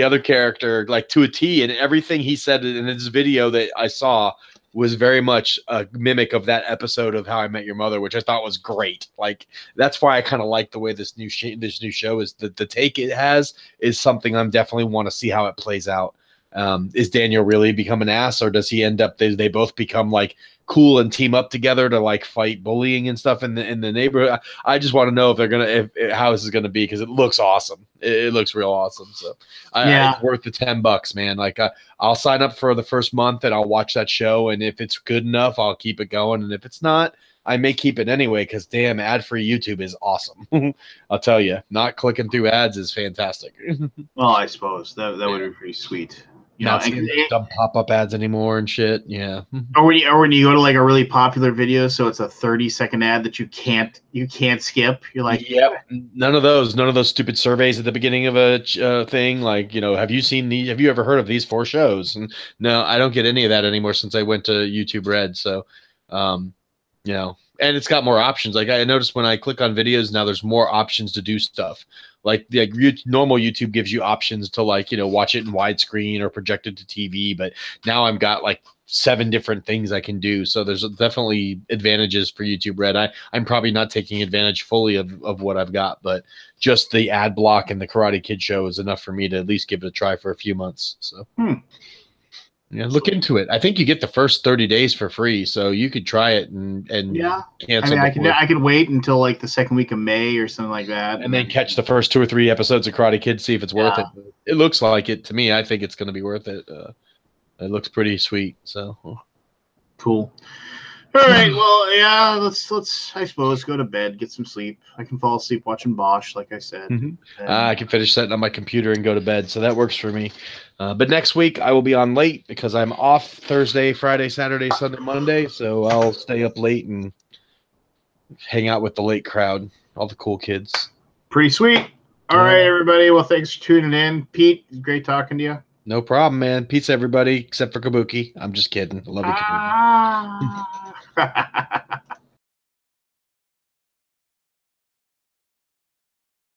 other character like to a T, and everything he said in this video that I saw was very much a mimic of that episode of How I Met Your Mother, which I thought was great. Like, that's why I kind of like the way this new show is. The take it has is something I'm definitely want to see how it plays out. Is Daniel really become an ass, or does he end up, they both become like cool and team up together to like fight bullying and stuff in the neighborhood? I just want to know if they're gonna how this is gonna be, because it looks awesome. It looks real awesome. So it's worth the $10, man. Like I'll sign up for the first month and I'll watch that show, and if it's good enough, I'll keep it going, and if it's not, I may keep it anyway, because damn, ad-free YouTube is awesome. I'll tell you, not clicking through ads is fantastic. Well, I suppose that would be pretty sweet. You not dumb pop-up ads anymore and shit. Yeah. Or when you go to like a really popular video, so it's a 30-second ad that you can't skip. You're like, yep. None of those stupid surveys at the beginning of a thing. Like, you know, have you ever heard of these 4 shows? And no, I don't get any of that anymore since I went to YouTube Red. So, you know, and it's got more options. Like I noticed when I click on videos now, there's more options to do stuff. Like normal YouTube gives you options to, like, you know, watch it in widescreen or project it to TV, but now I've got like 7 different things I can do. So there's definitely advantages for YouTube Red. I'm probably not taking advantage fully of what I've got, but just the ad block and the Karate Kid show is enough for me to at least give it a try for a few months. So yeah, look into it. I think you get the first 30 days for free, so you could try it and cancel. I mean, I can wait until like the second week of May or something like that, and then catch the first 2 or 3 episodes of Karate Kid, see if it's worth it. It looks like it to me. I think it's going to be worth it. It looks pretty sweet. So cool. All right. Well, yeah. Let's I suppose go to bed, get some sleep. I can fall asleep watching Bosch, like I said. I can finish setting up my computer and go to bed, so that works for me. But next week I will be on late because I'm off Thursday, Friday, Saturday, Sunday, Monday. So I'll stay up late and hang out with the late crowd, all the cool kids. Pretty sweet. All right, everybody. Well, thanks for tuning in. Pete, it's great talking to you. No problem, man. Peace, everybody, except for Kabuki. I'm just kidding. I love you, Kabuki.